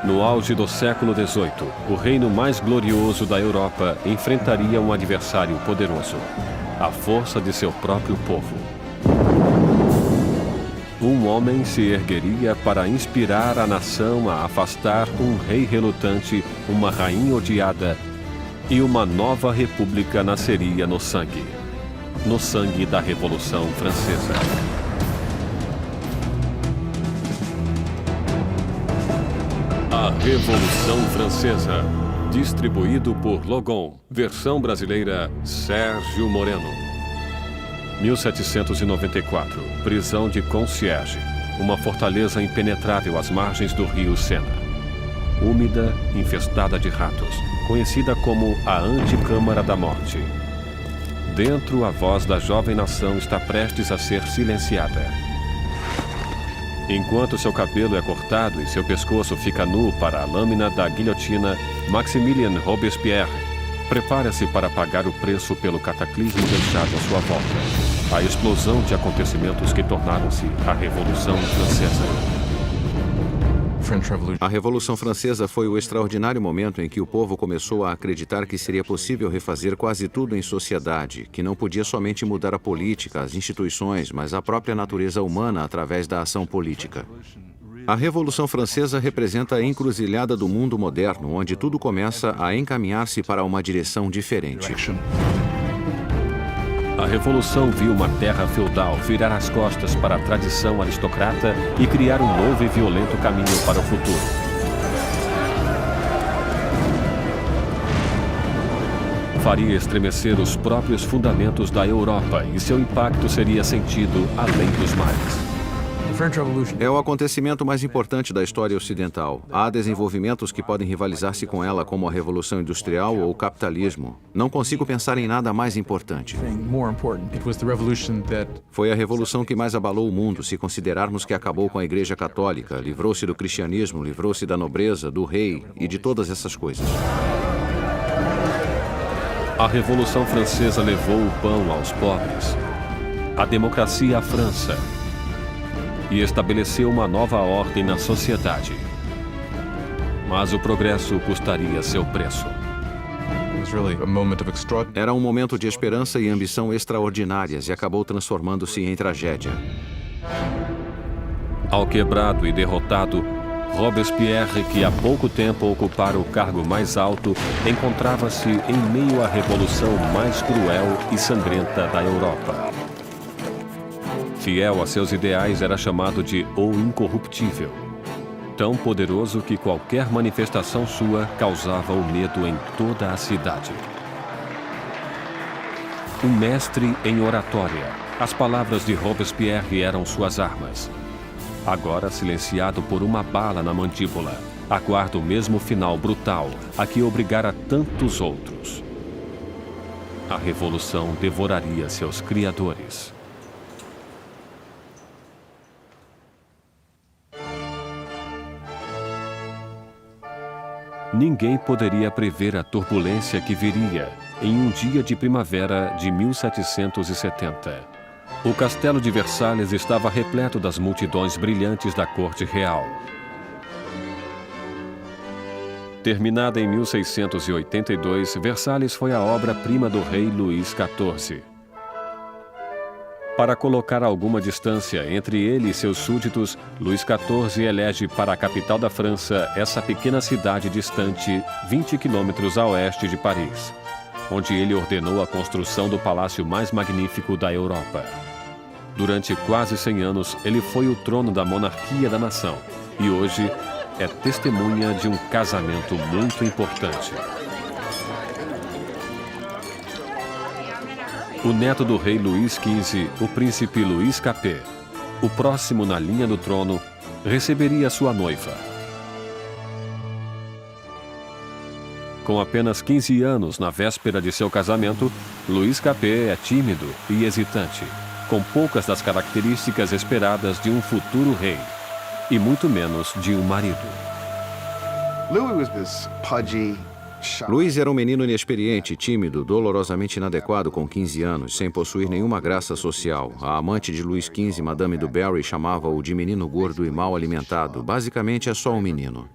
No auge do século XVIII, o reino mais glorioso da Europa enfrentaria um adversário poderoso, a força de seu próprio povo. Um homem se ergueria para inspirar a nação a afastar um rei relutante, uma rainha odiada, e uma nova república nasceria no sangue da Revolução Francesa. A Revolução Francesa, distribuído por Logon, versão brasileira Sérgio Moreno. 1794, prisão de Concierge, uma fortaleza impenetrável às margens do rio Sena. Úmida, infestada de ratos, conhecida como a Anticâmara da Morte. Dentro, a voz da jovem nação está prestes a ser silenciada. Enquanto seu cabelo é cortado e seu pescoço fica nu para a lâmina da guilhotina, Maximilien Robespierre prepara-se para pagar o preço pelo cataclismo deixado à sua volta. A explosão de acontecimentos que tornaram-se a Revolução Francesa. A Revolução Francesa foi o extraordinário momento em que o povo começou a acreditar que seria possível refazer quase tudo em sociedade, que não podia somente mudar a política, as instituições, mas a própria natureza humana através da ação política. A Revolução Francesa representa a encruzilhada do mundo moderno, onde tudo começa a encaminhar-se para uma direção diferente. A Revolução viu uma terra feudal virar as costas para a tradição aristocrata e criar um novo e violento caminho para o futuro. Faria estremecer os próprios fundamentos da Europa e seu impacto seria sentido além dos mares. É o acontecimento mais importante da história ocidental. Há desenvolvimentos que podem rivalizar-se com ela, como a Revolução Industrial ou o capitalismo. Não consigo pensar em nada mais importante. Foi a revolução que mais abalou o mundo, se considerarmos que acabou com a Igreja Católica, livrou-se do cristianismo, livrou-se da nobreza, do rei e de todas essas coisas. A Revolução Francesa levou o pão aos pobres, a democracia à França, e estabeleceu uma nova ordem na sociedade. Mas o progresso custaria seu preço. Era um momento de esperança e ambição extraordinárias e acabou transformando-se em tragédia. Alquebrado e derrotado, Robespierre, que há pouco tempo ocupara o cargo mais alto, encontrava-se em meio à revolução mais cruel e sangrenta da Europa. Fiel a seus ideais, era chamado de o Incorruptível. Tão poderoso que qualquer manifestação sua causava o medo em toda a cidade. Um mestre em oratória, as palavras de Robespierre eram suas armas. Agora silenciado por uma bala na mandíbula, aguarda o mesmo final brutal a que obrigara tantos outros. A revolução devoraria seus criadores. Ninguém poderia prever a turbulência que viria em um dia de primavera de 1770. O castelo de Versalhes estava repleto das multidões brilhantes da corte real. Terminada em 1682, Versalhes foi a obra-prima do rei Luís XIV. Para colocar alguma distância entre ele e seus súditos, Luís XIV elege para a capital da França essa pequena cidade distante 20 quilômetros a oeste de Paris, onde ele ordenou a construção do palácio mais magnífico da Europa. Durante quase 100 anos, ele foi o trono da monarquia da nação e hoje é testemunha de um casamento muito importante. O neto do rei Luís XV, o príncipe Luís Capet, o próximo na linha do trono, receberia sua noiva. Com apenas 15 anos na véspera de seu casamento, Luís Capet é tímido e hesitante, com poucas das características esperadas de um futuro rei, e muito menos de um marido. Luís era um menino inexperiente, tímido, dolorosamente inadequado com 15 anos, sem possuir nenhuma graça social. A amante de Luís XV, Madame du Barry, chamava-o de menino gordo e mal alimentado. Basicamente, é só um menino.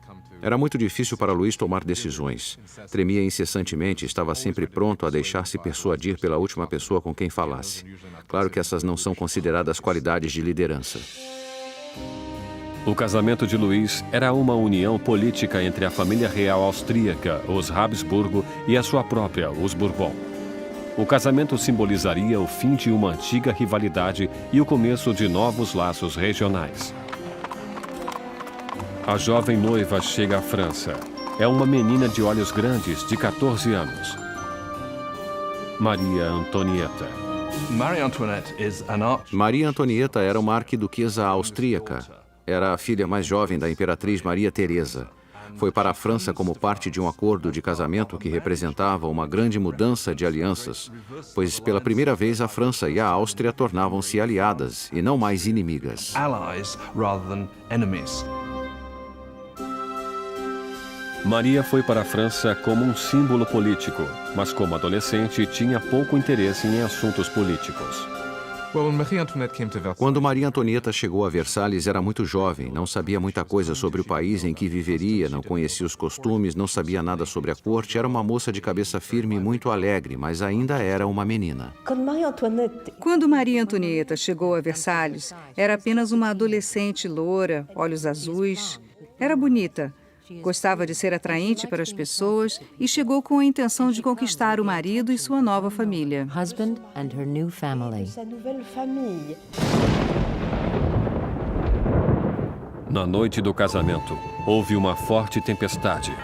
Era muito difícil para Luís tomar decisões. Tremia incessantemente e estava sempre pronto a deixar-se persuadir pela última pessoa com quem falasse. Claro que essas não são consideradas qualidades de liderança. O casamento de Luís era uma união política entre a família real austríaca, os Habsburgo, e a sua própria, os Bourbon. O casamento simbolizaria o fim de uma antiga rivalidade e o começo de novos laços regionais. A jovem noiva chega à França. É uma menina de olhos grandes, de 14 anos. Maria Antonieta. Maria Antonieta era uma arquiduquesa austríaca. Era a filha mais jovem da imperatriz Maria Teresa. Foi para a França como parte de um acordo de casamento que representava uma grande mudança de alianças, pois pela primeira vez a França e a Áustria tornavam-se aliadas e não mais inimigas. Maria foi para a França como um símbolo político, mas como adolescente tinha pouco interesse em assuntos políticos. Quando Maria Antonieta chegou a Versalhes, era muito jovem, não sabia muita coisa sobre o país em que viveria, não conhecia os costumes, não sabia nada sobre a corte, era uma moça de cabeça firme e muito alegre, mas ainda era uma menina. Quando Maria Antonieta chegou a Versalhes, era apenas uma adolescente loura, olhos azuis. Era bonita. Gostava de ser atraente para as pessoas e chegou com a intenção de conquistar o marido e sua nova família. Na noite do casamento, houve uma forte tempestade.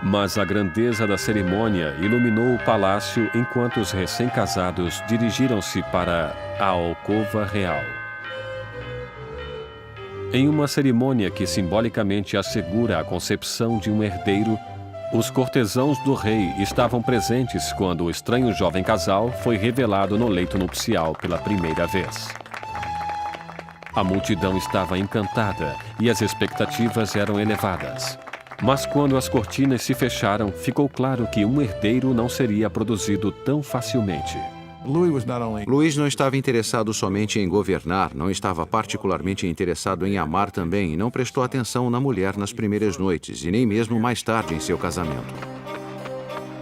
Mas a grandeza da cerimônia iluminou o palácio enquanto os recém-casados dirigiram-se para a alcova real. Em uma cerimônia que simbolicamente assegura a concepção de um herdeiro, os cortesãos do rei estavam presentes quando o estranho jovem casal foi revelado no leito nupcial pela primeira vez. A multidão estava encantada e as expectativas eram elevadas. Mas quando as cortinas se fecharam, ficou claro que um herdeiro não seria produzido tão facilmente. Luís não estava interessado somente em governar, não estava particularmente interessado em amar também e não prestou atenção na mulher nas primeiras noites e nem mesmo mais tarde em seu casamento.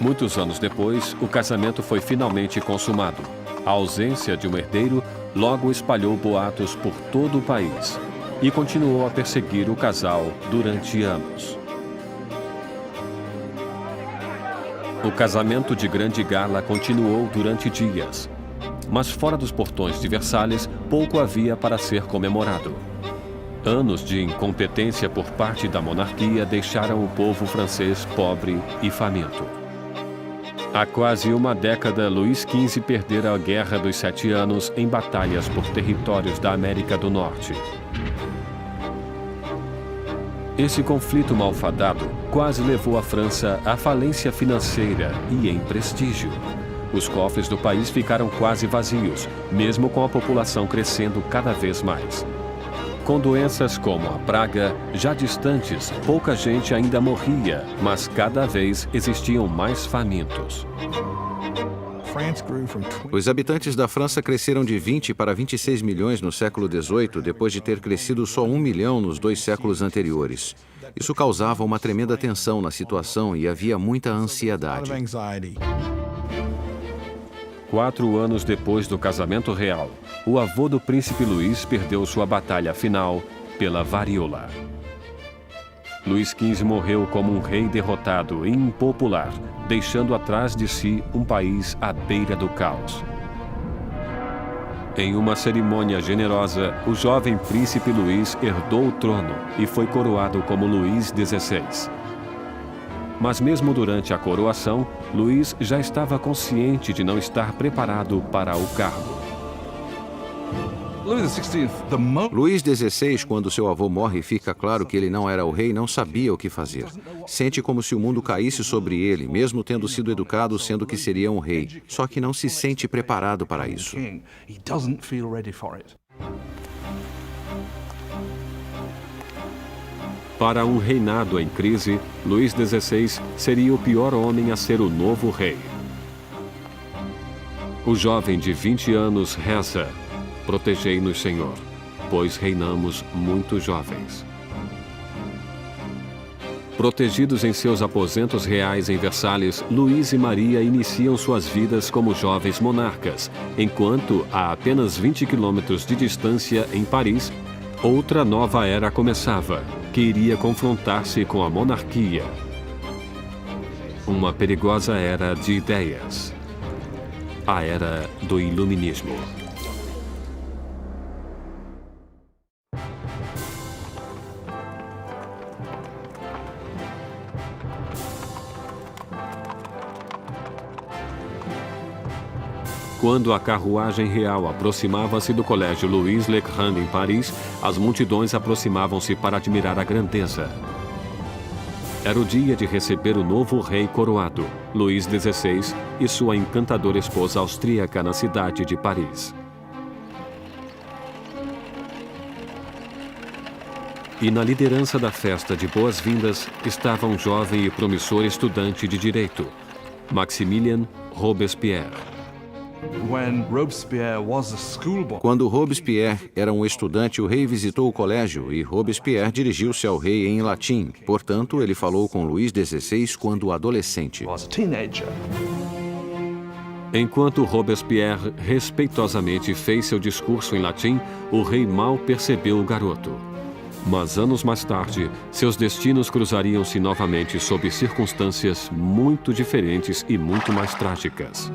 Muitos anos depois, o casamento foi finalmente consumado. A ausência de um herdeiro logo espalhou boatos por todo o país e continuou a perseguir o casal durante anos. O casamento de grande gala continuou durante dias, mas fora dos portões de Versalhes, pouco havia para ser comemorado. Anos de incompetência por parte da monarquia deixaram o povo francês pobre e faminto. Há quase uma década, Luís XV perdera a Guerra dos 7 Anos em batalhas por territórios da América do Norte. Esse conflito malfadado quase levou a França à falência financeira e em prestígio. Os cofres do país ficaram quase vazios, mesmo com a população crescendo cada vez mais. Com doenças como a praga, já distantes, pouca gente ainda morria, mas cada vez existiam mais famintos. Os habitantes da França cresceram de 20 para 26 milhões no século XVIII, depois de ter crescido só 1 milhão nos 2 séculos anteriores. Isso causava uma tremenda tensão na situação e havia muita ansiedade. 4 anos depois do casamento real, o avô do príncipe Luís perdeu sua batalha final pela varíola. Luís XV morreu como um rei derrotado e impopular, deixando atrás de si um país à beira do caos. Em uma cerimônia generosa, o jovem príncipe Luís herdou o trono e foi coroado como Luís XVI. Mas mesmo durante a coroação, Luís já estava consciente de não estar preparado para o cargo. Luís XVI, quando seu avô morre e fica claro que ele não era o rei, não sabia o que fazer. Sente como se o mundo caísse sobre ele, mesmo tendo sido educado sendo que seria um rei. Só que não se sente preparado para isso. Para um reinado em crise, Luís XVI seria o pior homem a ser o novo rei. O jovem de 20 anos reza: "Protegei-nos, Senhor, pois reinamos muito jovens." Protegidos em seus aposentos reais em Versalhes, Luís e Maria iniciam suas vidas como jovens monarcas, enquanto, a apenas 20 quilômetros de distância, em Paris, outra nova era começava, que iria confrontar-se com a monarquia. Uma perigosa era de ideias. A era do Iluminismo. Quando a carruagem real aproximava-se do Colégio Louis Le Grand em Paris, as multidões aproximavam-se para admirar a grandeza. Era o dia de receber o novo rei coroado, Luís XVI, e sua encantadora esposa austríaca na cidade de Paris. E na liderança da festa de boas-vindas estava um jovem e promissor estudante de direito, Maximilien Robespierre. Quando Robespierre era um estudante, o rei visitou o colégio e Robespierre dirigiu-se ao rei em latim. Portanto, ele falou com Luís XVI quando adolescente. Enquanto Robespierre respeitosamente fez seu discurso em latim, o rei mal percebeu o garoto. Mas anos mais tarde, seus destinos cruzariam-se novamente sob circunstâncias muito diferentes e muito mais trágicas.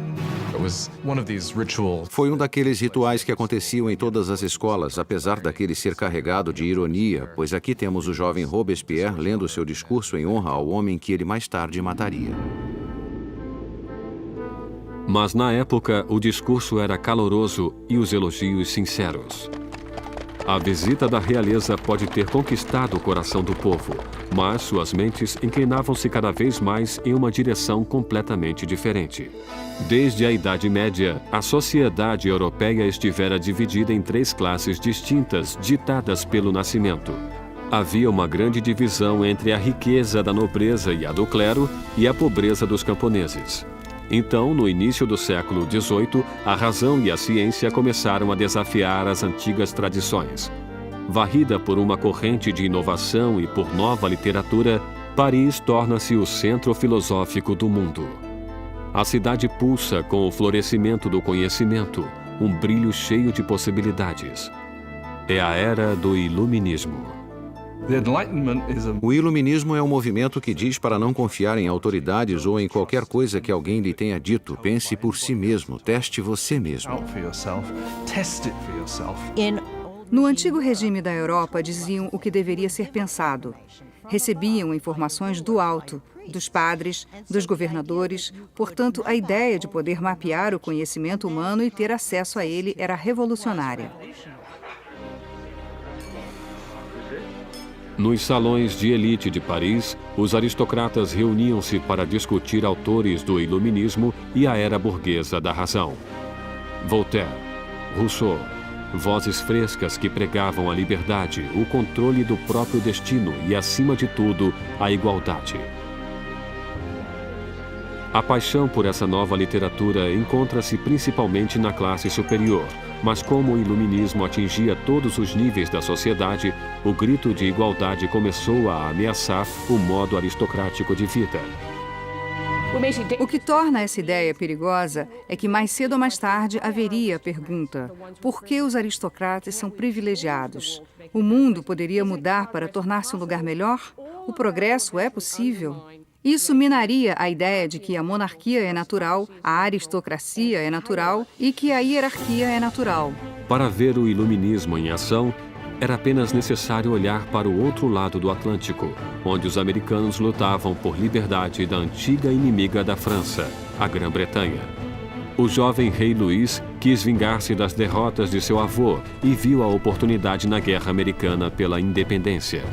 Foi um daqueles rituais que aconteciam em todas as escolas, apesar daquele ser carregado de ironia, pois aqui temos o jovem Robespierre lendo seu discurso em honra ao homem que ele mais tarde mataria. Mas na época, o discurso era caloroso e os elogios sinceros. A visita da realeza pode ter conquistado o coração do povo, mas suas mentes inclinavam-se cada vez mais em uma direção completamente diferente. Desde a Idade Média, a sociedade europeia estivera dividida em 3 classes distintas, ditadas pelo nascimento. Havia uma grande divisão entre a riqueza da nobreza e a do clero e a pobreza dos camponeses. Então, no início do século XVIII, a razão e a ciência começaram a desafiar as antigas tradições. Varrida por uma corrente de inovação e por nova literatura, Paris torna-se o centro filosófico do mundo. A cidade pulsa com o florescimento do conhecimento, um brilho cheio de possibilidades. É a era do Iluminismo. O iluminismo é um movimento que diz para não confiar em autoridades ou em qualquer coisa que alguém lhe tenha dito. Pense por si mesmo, teste você mesmo. No antigo regime da Europa, diziam o que deveria ser pensado. Recebiam informações do alto, dos padres, dos governadores. Portanto, a ideia de poder mapear o conhecimento humano e ter acesso a ele era revolucionária. Nos salões de elite de Paris, os aristocratas reuniam-se para discutir autores do iluminismo e a era burguesa da razão. Voltaire, Rousseau, vozes frescas que pregavam a liberdade, o controle do próprio destino e, acima de tudo, a igualdade. A paixão por essa nova literatura encontra-se principalmente na classe superior, mas como o iluminismo atingia todos os níveis da sociedade, o grito de igualdade começou a ameaçar o modo aristocrático de vida. O que torna essa ideia perigosa é que mais cedo ou mais tarde haveria a pergunta: por que os aristocratas são privilegiados? O mundo poderia mudar para tornar-se um lugar melhor? O progresso é possível? Isso minaria a ideia de que a monarquia é natural, a aristocracia é natural e que a hierarquia é natural. Para ver o iluminismo em ação, era apenas necessário olhar para o outro lado do Atlântico, onde os americanos lutavam por liberdade da antiga inimiga da França, a Grã-Bretanha. O jovem rei Luís quis vingar-se das derrotas de seu avô e viu a oportunidade na Guerra Americana pela Independência.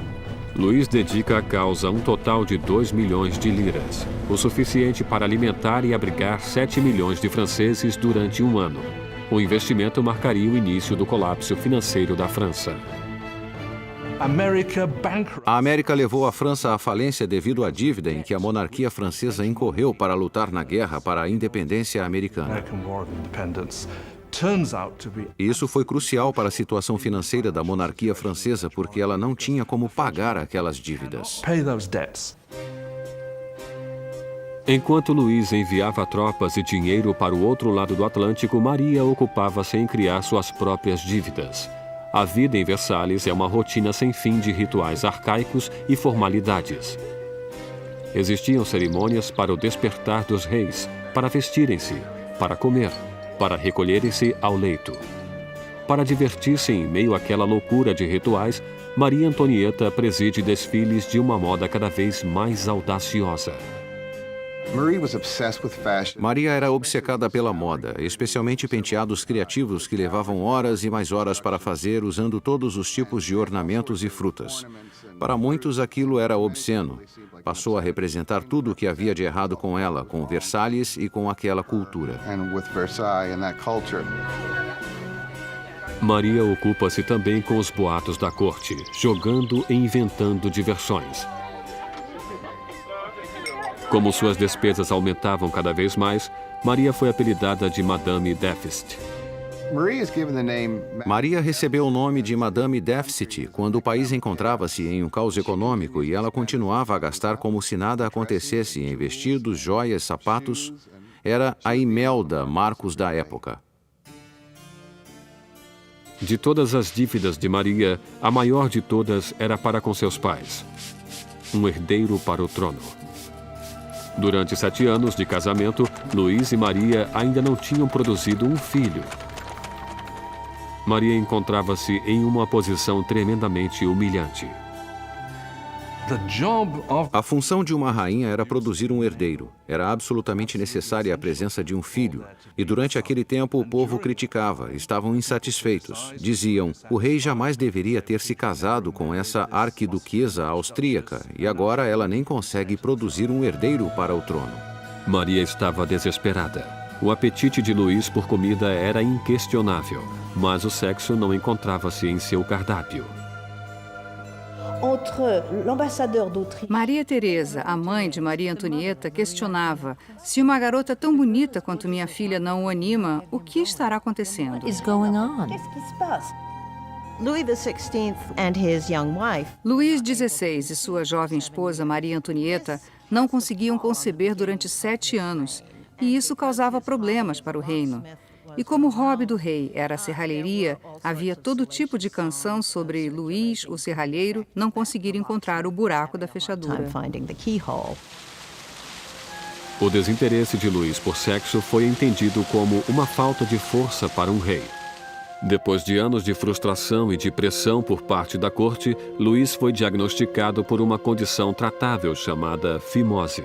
Luís dedica à causa um total de 2 milhões de liras, o suficiente para alimentar e abrigar 7 milhões de franceses durante um ano. O investimento marcaria o início do colapso financeiro da França. A América levou a França à falência devido à dívida em que a monarquia francesa incorreu para lutar na guerra para a independência americana. Isso foi crucial para a situação financeira da monarquia francesa, porque ela não tinha como pagar aquelas dívidas. Enquanto Luís enviava tropas e dinheiro para o outro lado do Atlântico, Maria ocupava-se em criar suas próprias dívidas. A vida em Versalhes é uma rotina sem fim de rituais arcaicos e formalidades. Existiam cerimônias para o despertar dos reis, para vestirem-se, para comer, para recolherem-se ao leito. Para divertir-se em meio àquela loucura de rituais, Maria Antonieta preside desfiles de uma moda cada vez mais audaciosa. Maria era obcecada pela moda, especialmente penteados criativos que levavam horas e mais horas para fazer, usando todos os tipos de ornamentos e frutas. Para muitos, aquilo era obsceno. Passou a representar tudo o que havia de errado com ela, com Versalhes e com aquela cultura. Maria ocupa-se também com os boatos da corte, jogando e inventando diversões. Como suas despesas aumentavam cada vez mais, Maria foi apelidada de Madame Déficit. Maria recebeu o nome de Madame Déficit quando o país encontrava-se em um caos econômico e ela continuava a gastar como se nada acontecesse em vestidos, joias, sapatos. Era a Imelda Marcos da época. De todas as dívidas de Maria, a maior de todas era para com seus pais. Um herdeiro para o trono. Durante 7 anos de casamento, Luís e Maria ainda não tinham produzido um filho. Maria encontrava-se em uma posição tremendamente humilhante. A função de uma rainha era produzir um herdeiro. Era absolutamente necessária a presença de um filho. E durante aquele tempo o povo criticava, estavam insatisfeitos. Diziam, o rei jamais deveria ter se casado com essa arquiduquesa austríaca e agora ela nem consegue produzir um herdeiro para o trono. Maria estava desesperada. O apetite de Luís por comida era inquestionável, mas o sexo não encontrava-se em seu cardápio. Maria Teresa, a mãe de Maria Antonieta, questionava: se uma garota tão bonita quanto minha filha não o anima, o que estará acontecendo? Luís XVI e sua jovem esposa Maria Antonieta não conseguiam conceber durante 7 anos, e isso causava problemas para o reino. E como o hobby do rei era a serralheria, havia todo tipo de canção sobre Luís, o serralheiro, não conseguir encontrar o buraco da fechadura. O desinteresse de Luís por sexo foi entendido como uma falta de força para um rei. Depois de anos de frustração e de pressão por parte da corte, Luís foi diagnosticado por uma condição tratável chamada fimose.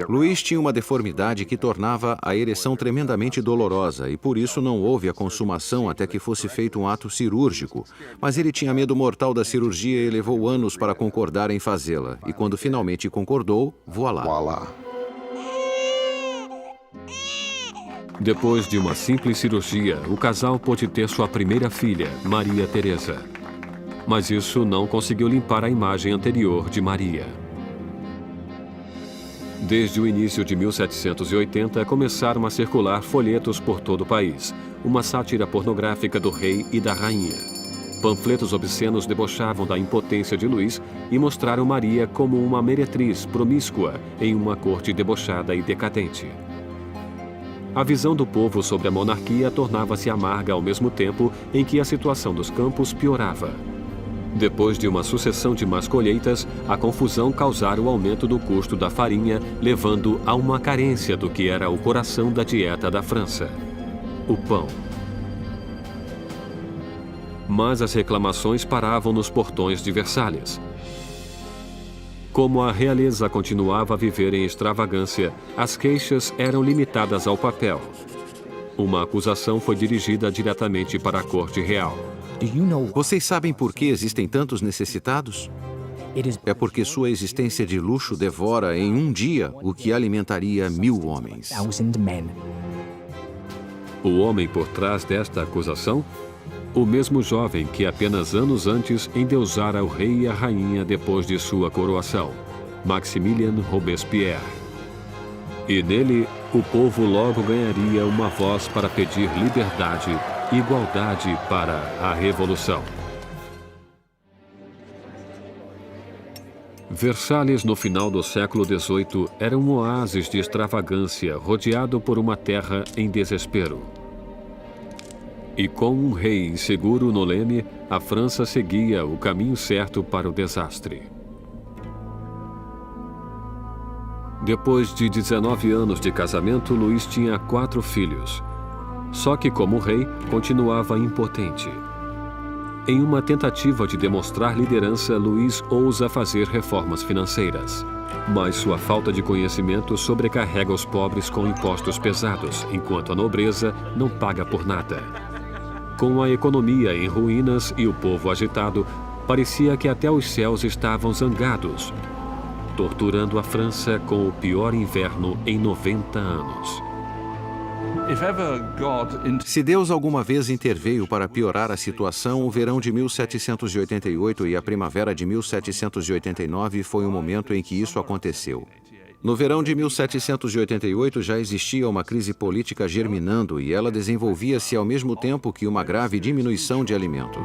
Luís tinha uma deformidade que tornava a ereção tremendamente dolorosa e por isso não houve a consumação até que fosse feito um ato cirúrgico. Mas ele tinha medo mortal da cirurgia e levou anos para concordar em fazê-la. E quando finalmente concordou, voilá. Depois de uma simples cirurgia, o casal pôde ter sua primeira filha, Maria Teresa. Mas isso não conseguiu limpar a imagem anterior de Maria. Desde o início de 1780, começaram a circular folhetos por todo o país, uma sátira pornográfica do rei e da rainha. Panfletos obscenos debochavam da impotência de Luís e mostraram Maria como uma meretriz promíscua em uma corte debochada e decadente. A visão do povo sobre a monarquia tornava-se amarga ao mesmo tempo em que a situação dos campos piorava. Depois de uma sucessão de más colheitas, a confusão causara o aumento do custo da farinha, levando a uma carência do que era o coração da dieta da França: o pão. Mas as reclamações paravam nos portões de Versalhes. Como a realeza continuava a viver em extravagância, as queixas eram limitadas ao papel. Uma acusação foi dirigida diretamente para a corte real. Vocês sabem por que existem tantos necessitados? É porque sua existência de luxo devora em um dia o que alimentaria 1000 homens. O homem por trás desta acusação? O mesmo jovem que apenas anos antes endeusara o rei e a rainha depois de sua coroação, Maximilien Robespierre. E nele, o povo logo ganharia uma voz para pedir liberdade, igualdade para a revolução. Versalhes, no final do século XVIII, era um oásis de extravagância rodeado por uma terra em desespero. E com um rei inseguro no leme, a França seguia o caminho certo para o desastre. Depois de 19 anos de casamento, Luís tinha 4 filhos. Só que, como rei, continuava impotente. Em uma tentativa de demonstrar liderança, Luís ousa fazer reformas financeiras. Mas sua falta de conhecimento sobrecarrega os pobres com impostos pesados, enquanto a nobreza não paga por nada. Com a economia em ruínas e o povo agitado, parecia que até os céus estavam zangados, torturando a França com o pior inverno em 90 anos. Se Deus alguma vez interveio para piorar a situação, o verão de 1788 e a primavera de 1789 foi o momento em que isso aconteceu. No verão de 1788 já existia uma crise política germinando e ela desenvolvia-se ao mesmo tempo que uma grave diminuição de alimento.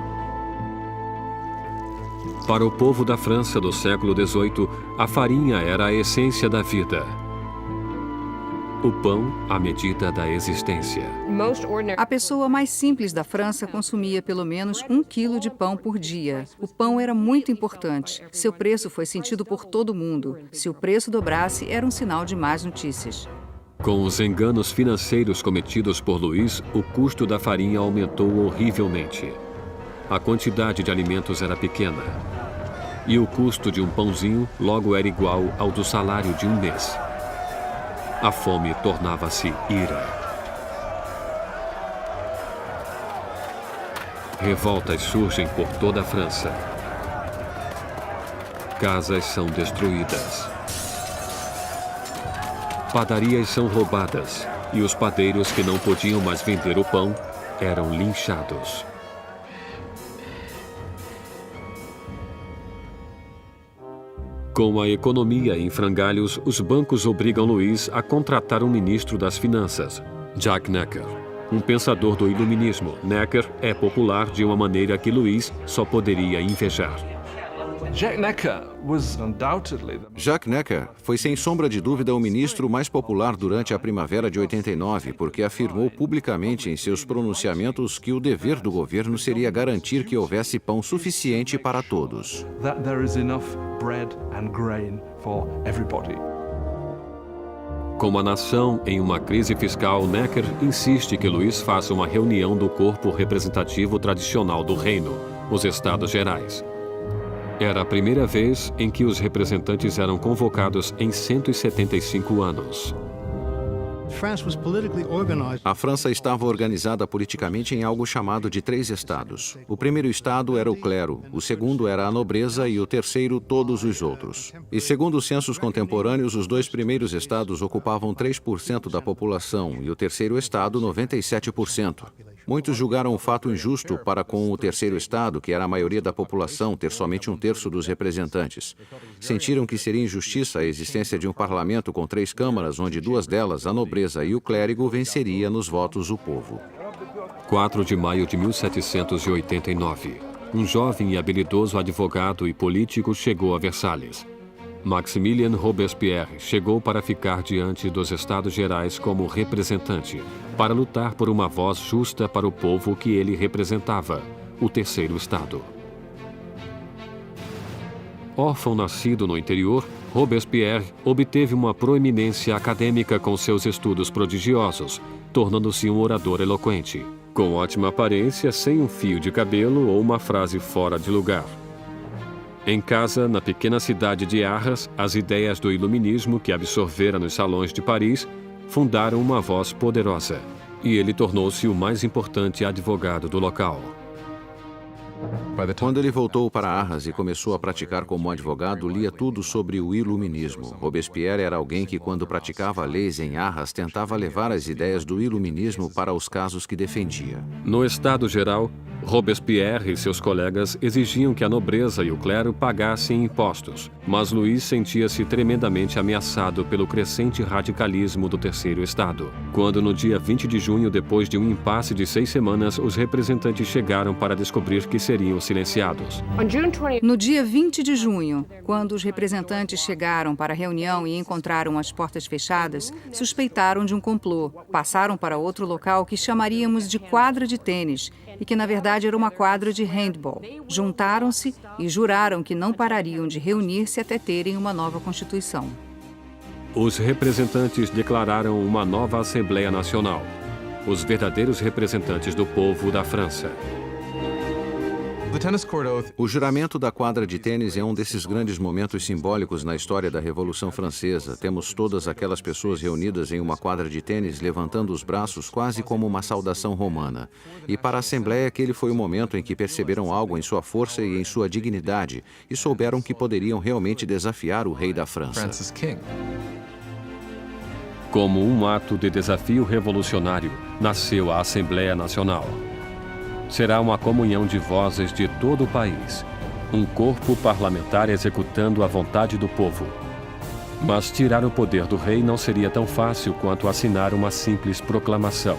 Para o povo da França do século XVIII, a farinha era a essência da vida. O pão, a medida da existência. A pessoa mais simples da França consumia pelo menos 1 quilo de pão por dia. O pão era muito importante. Seu preço foi sentido por todo mundo. Se o preço dobrasse, era um sinal de más notícias. Com os enganos financeiros cometidos por Luís, o custo da farinha aumentou horrivelmente. A quantidade de alimentos era pequena. E o custo de um pãozinho logo era igual ao do salário de um mês. A fome tornava-se ira. Revoltas surgem por toda a França. Casas são destruídas. Padarias são roubadas e os padeiros que não podiam mais vender o pão eram linchados. Com a economia em frangalhos, os bancos obrigam Luís a contratar um ministro das finanças, Jacques Necker, um pensador do iluminismo. Necker é popular de uma maneira que Luís só poderia invejar. Jacques Necker foi sem sombra de dúvida o ministro mais popular durante a primavera de 89, porque afirmou publicamente em seus pronunciamentos que o dever do governo seria garantir que houvesse pão suficiente para todos. Como a nação em uma crise fiscal, Necker insiste que Luís faça uma reunião do corpo representativo tradicional do reino, os Estados Gerais. Era a primeira vez em que os representantes eram convocados em 175 anos. A França estava organizada politicamente em algo chamado de 3 estados. O primeiro estado era o clero, o segundo era a nobreza e o terceiro todos os outros. E segundo os censos contemporâneos, os 2 primeiros estados ocupavam 3% da população e o terceiro estado 97%. Muitos julgaram o fato injusto para com o terceiro estado, que era a maioria da população, ter somente 1/3 dos representantes. Sentiram que seria injustiça a existência de um parlamento com 3 câmaras, onde 2 delas, a nobreza e o clérigo, venceria nos votos o povo. 4 de maio de 1789. Um jovem e habilidoso advogado e político chegou a Versalhes. Maximilien Robespierre chegou para ficar diante dos Estados Gerais como representante, para lutar por uma voz justa para o povo que ele representava, o terceiro Estado. Órfão nascido no interior, Robespierre obteve uma proeminência acadêmica com seus estudos prodigiosos, tornando-se um orador eloquente, com ótima aparência, sem um fio de cabelo ou uma frase fora de lugar. Em casa, na pequena cidade de Arras, as ideias do iluminismo que absorvera nos salões de Paris fundaram uma voz poderosa, e ele tornou-se o mais importante advogado do local. Quando ele voltou para Arras e começou a praticar como advogado, lia tudo sobre o iluminismo. Robespierre era alguém que, quando praticava leis em Arras, tentava levar as ideias do iluminismo para os casos que defendia. No Estado Geral, Robespierre e seus colegas exigiam que a nobreza e o clero pagassem impostos, mas Luís sentia-se tremendamente ameaçado pelo crescente radicalismo do Terceiro Estado. Quando, no dia 20 de junho, depois de um impasse de 6 semanas, os representantes chegaram para descobrir que seriam silenciados. No dia 20 de junho, quando os representantes chegaram para a reunião e encontraram as portas fechadas, suspeitaram de um complô. Passaram para outro local que chamaríamos de quadra de tênis e que, na verdade, era uma quadra de handball. Juntaram-se e juraram que não parariam de reunir-se até terem uma nova Constituição. Os representantes declararam uma nova Assembleia Nacional, os verdadeiros representantes do povo da França. O juramento da quadra de tênis é um desses grandes momentos simbólicos na história da Revolução Francesa. Temos todas aquelas pessoas reunidas em uma quadra de tênis levantando os braços quase como uma saudação romana. E para a Assembleia aquele foi o momento em que perceberam algo em sua força e em sua dignidade e souberam que poderiam realmente desafiar o rei da França. Como um ato de desafio revolucionário, nasceu a Assembleia Nacional. Será uma comunhão de vozes de todo o país, um corpo parlamentar executando a vontade do povo. Mas tirar o poder do rei não seria tão fácil quanto assinar uma simples proclamação.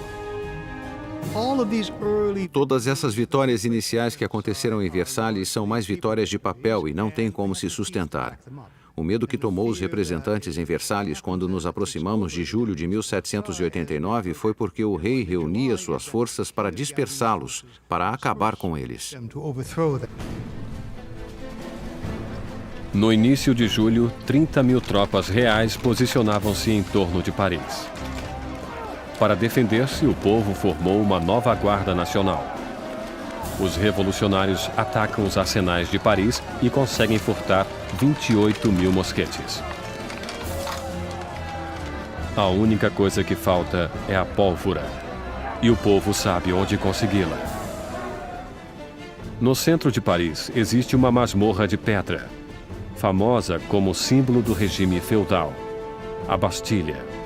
Todas essas vitórias iniciais que aconteceram em Versalhes são mais vitórias de papel e não têm como se sustentar. O medo que tomou os representantes em Versalhes quando nos aproximamos de julho de 1789 foi porque o rei reunia suas forças para dispersá-los, para acabar com eles. No início de julho, 30 mil tropas reais posicionavam-se em torno de Paris. Para defender-se, o povo formou uma nova Guarda Nacional. Os revolucionários atacam os arsenais de Paris e conseguem furtar 28 mil mosquetes. A única coisa que falta é a pólvora, e o povo sabe onde consegui-la. No centro de Paris existe uma masmorra de pedra, famosa como símbolo do regime feudal, a Bastilha.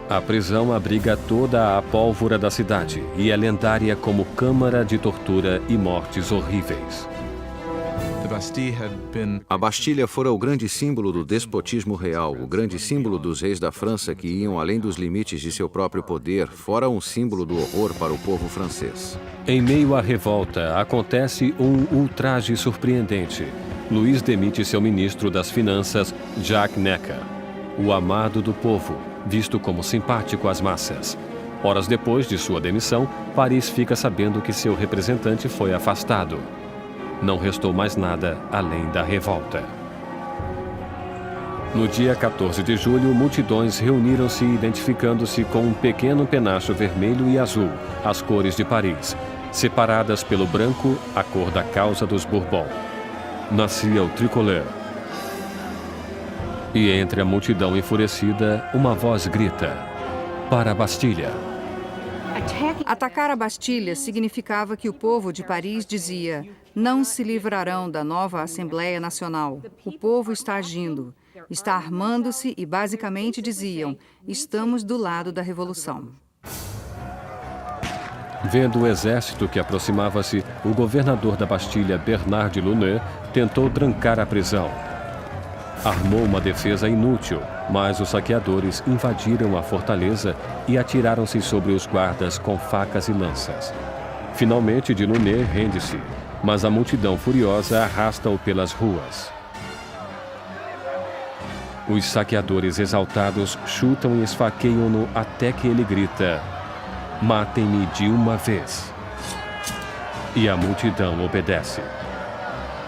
A prisão abriga toda a pólvora da cidade e é lendária como câmara de tortura e mortes horríveis. A Bastilha fora o grande símbolo do despotismo real, o grande símbolo dos reis da França que iam além dos limites de seu próprio poder, fora um símbolo do horror para o povo francês. Em meio à revolta, acontece um ultraje surpreendente. Luís demite seu ministro das Finanças, Jacques Necker, o amado do povo, visto como simpático às massas. Horas depois de sua demissão, Paris fica sabendo que seu representante foi afastado. Não restou mais nada além da revolta. No dia 14 de julho, multidões reuniram-se identificando-se com um pequeno penacho vermelho e azul, as cores de Paris, separadas pelo branco, a cor da causa dos Bourbon. Nascia o tricolor. E entre a multidão enfurecida, uma voz grita: para a Bastilha! Atacar a Bastilha significava que o povo de Paris dizia: não se livrarão da nova Assembleia Nacional. O povo está agindo, está armando-se e basicamente diziam: estamos do lado da revolução. Vendo o exército que aproximava-se, o governador da Bastilha, Bernard de Launay, tentou trancar a prisão. Armou uma defesa inútil, mas os saqueadores invadiram a fortaleza e atiraram-se sobre os guardas com facas e lanças. Finalmente, de Launay rende-se, mas a multidão furiosa arrasta-o pelas ruas. Os saqueadores exaltados chutam e esfaqueiam-no até que ele grita: matem-me de uma vez. E a multidão obedece.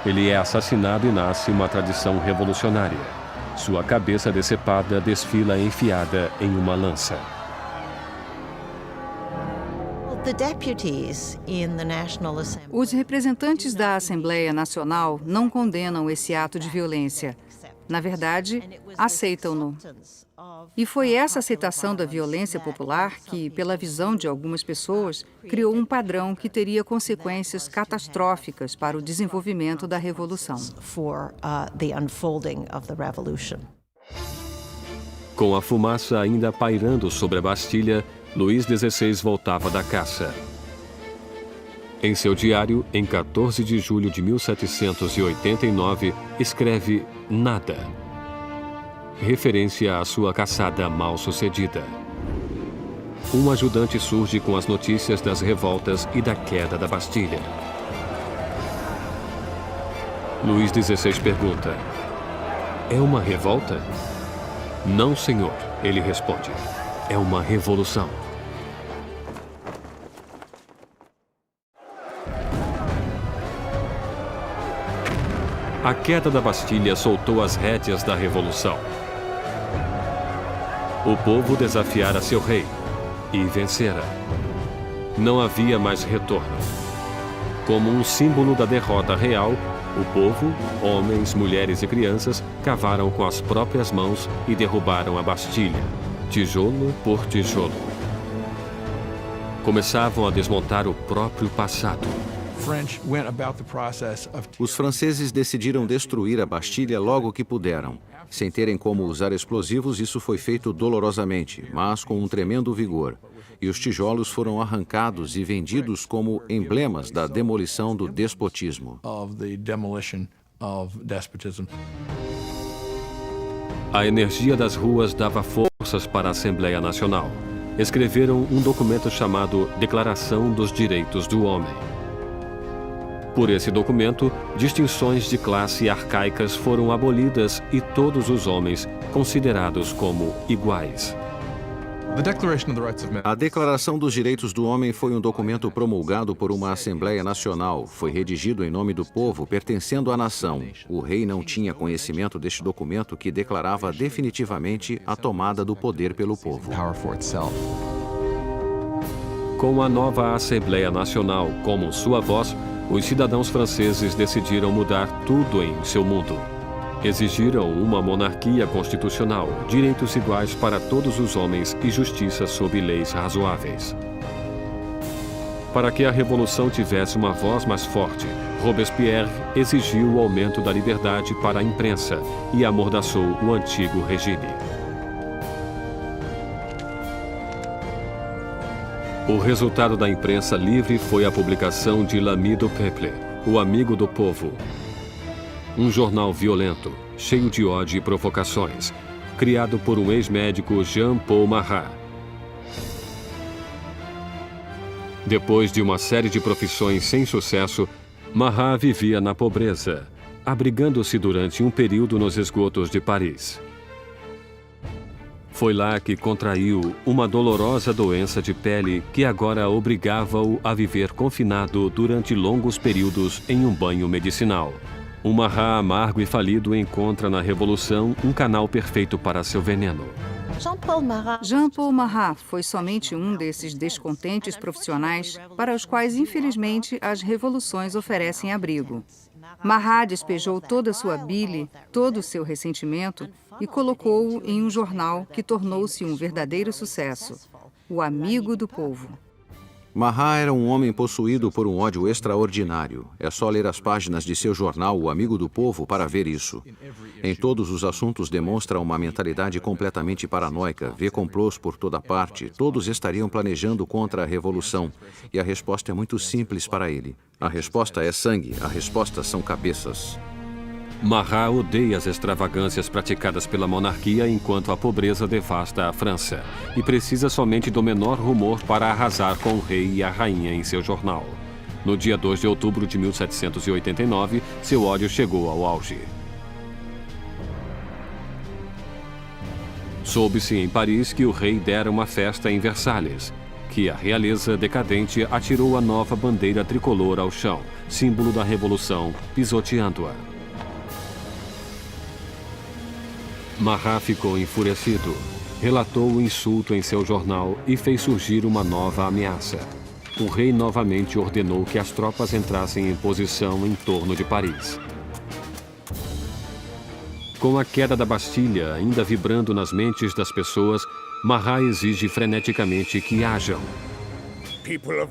Ele é assassinado e nasce uma tradição revolucionária. Sua cabeça decepada desfila enfiada em uma lança. Os representantes da Assembleia Nacional não condenam esse ato de violência. Na verdade, aceitam-no. E foi essa aceitação da violência popular que, pela visão de algumas pessoas, criou um padrão que teria consequências catastróficas para o desenvolvimento da Revolução. Com a fumaça ainda pairando sobre a Bastilha, Luís XVI voltava da caça. Em seu diário, em 14 de julho de 1789, escreve nada, referência à sua caçada mal-sucedida. Um ajudante surge com as notícias das revoltas e da queda da Bastilha. Luís XVI pergunta: é uma revolta? Não, senhor, ele responde. É uma revolução. A queda da Bastilha soltou as rédeas da revolução. O povo desafiara seu rei e vencera. Não havia mais retorno. Como um símbolo da derrota real, o povo, homens, mulheres e crianças, cavaram com as próprias mãos e derrubaram a Bastilha, tijolo por tijolo. Começavam a desmontar o próprio passado. Os franceses decidiram destruir a Bastilha logo que puderam. Sem terem como usar explosivos, isso foi feito dolorosamente, mas com um tremendo vigor. E os tijolos foram arrancados e vendidos como emblemas da demolição do despotismo. A energia das ruas dava forças para a Assembleia Nacional. Escreveram um documento chamado Declaração dos Direitos do Homem. Por esse documento, distinções de classe arcaicas foram abolidas e todos os homens considerados como iguais. A Declaração dos Direitos do Homem foi um documento promulgado por uma Assembleia Nacional. Foi redigido em nome do povo, pertencendo à nação. O rei não tinha conhecimento deste documento que declarava definitivamente a tomada do poder pelo povo. Com a nova Assembleia Nacional como sua voz, os cidadãos franceses decidiram mudar tudo em seu mundo. Exigiram uma monarquia constitucional, direitos iguais para todos os homens e justiça sob leis razoáveis. Para que a revolução tivesse uma voz mais forte, Robespierre exigiu o aumento da liberdade para a imprensa e amordaçou o antigo regime. O resultado da imprensa livre foi a publicação de L'Ami du Peuple, o Amigo do Povo. Um jornal violento, cheio de ódio e provocações, criado por um ex-médico Jean-Paul Marat. Depois de uma série de profissões sem sucesso, Marat vivia na pobreza, abrigando-se durante um período nos esgotos de Paris. Foi lá que contraiu uma dolorosa doença de pele que agora obrigava-o a viver confinado durante longos períodos em um banho medicinal. Um Marat amargo e falido encontra na Revolução um canal perfeito para seu veneno. Jean-Paul Marat foi somente um desses descontentes profissionais para os quais, infelizmente, as revoluções oferecem abrigo. Marat despejou toda a sua bile, todo o seu ressentimento e colocou-o em um jornal que tornou-se um verdadeiro sucesso, O Amigo do Povo. Marat era um homem possuído por um ódio extraordinário. É só ler as páginas de seu jornal, O Amigo do Povo, para ver isso. Em todos os assuntos demonstra uma mentalidade completamente paranoica, vê complôs por toda parte, todos estariam planejando contra a revolução. E a resposta é muito simples para ele. A resposta é sangue, a resposta são cabeças. Marat odeia as extravagâncias praticadas pela monarquia enquanto a pobreza devasta a França e precisa somente do menor rumor para arrasar com o rei e a rainha em seu jornal. No dia 2 de outubro de 1789, seu ódio chegou ao auge. Soube-se em Paris que o rei dera uma festa em Versalhes, que a realeza decadente atirou a nova bandeira tricolor ao chão, símbolo da revolução, pisoteando-a. Marat ficou enfurecido, relatou o insulto em seu jornal e fez surgir uma nova ameaça. O rei novamente ordenou que as tropas entrassem em posição em torno de Paris. Com a queda da Bastilha ainda vibrando nas mentes das pessoas, Marat exige freneticamente que hajam.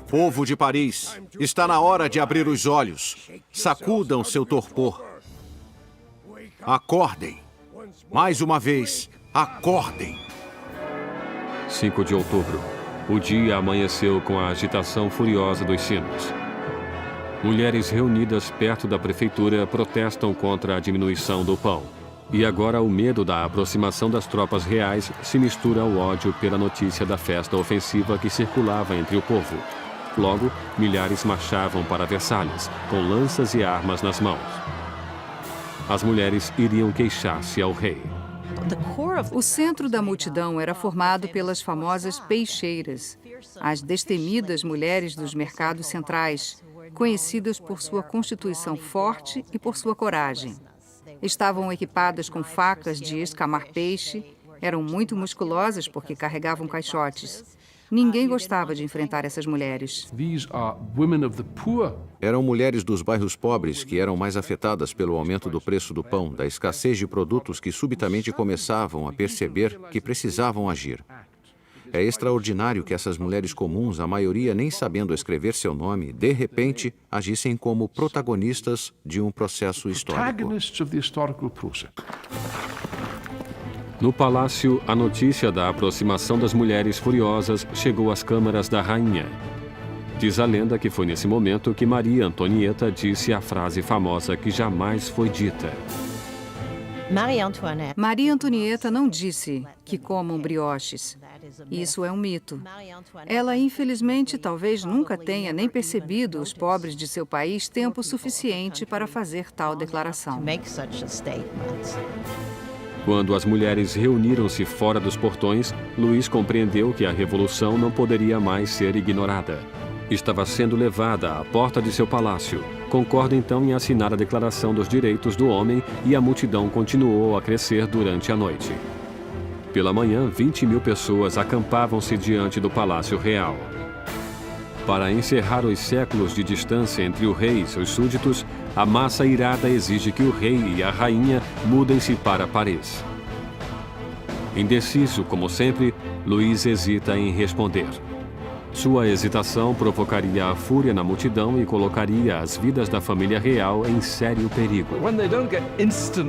Povo de Paris, está na hora de abrir os olhos. Sacudam seu torpor. Acordem. Mais uma vez, acordem. 5 de outubro. O dia amanheceu com a agitação furiosa dos sinos. Mulheres reunidas perto da prefeitura protestam contra a diminuição do pão. E agora o medo da aproximação das tropas reais se mistura ao ódio pela notícia da festa ofensiva que circulava entre o povo. Logo, milhares marchavam para Versalhes, com lanças e armas nas mãos. As mulheres iriam queixar-se ao rei. O centro da multidão era formado pelas famosas peixeiras, as destemidas mulheres dos mercados centrais, conhecidas por sua constituição forte e por sua coragem. Estavam equipadas com facas de escamar peixe, eram muito musculosas porque carregavam caixotes. Ninguém gostava de enfrentar essas mulheres. Eram mulheres dos bairros pobres que eram mais afetadas pelo aumento do preço do pão, da escassez de produtos que subitamente começavam a perceber que precisavam agir. É extraordinário que essas mulheres comuns, a maioria nem sabendo escrever seu nome, de repente agissem como protagonistas de um processo histórico. No palácio, a notícia da aproximação das mulheres furiosas chegou às câmaras da rainha. Diz a lenda que foi nesse momento que Maria Antonieta disse a frase famosa que jamais foi dita. Maria Antonieta não disse que comam brioches. Isso é um mito. Ela, infelizmente, talvez nunca tenha nem percebido os pobres de seu país tempo suficiente para fazer tal declaração. Quando as mulheres reuniram-se fora dos portões, Luís compreendeu que a revolução não poderia mais ser ignorada. Estava sendo levada à porta de seu palácio. Concorda então em assinar a Declaração dos Direitos do Homem e a multidão continuou a crescer durante a noite. Pela manhã, 20.000 pessoas acampavam-se diante do Palácio Real. Para encerrar os séculos de distância entre o rei e seus súditos, a massa irada exige que o rei e a rainha mudem-se para Paris. Indeciso, como sempre, Luís hesita em responder. Sua hesitação provocaria a fúria na multidão e colocaria as vidas da família real em sério perigo.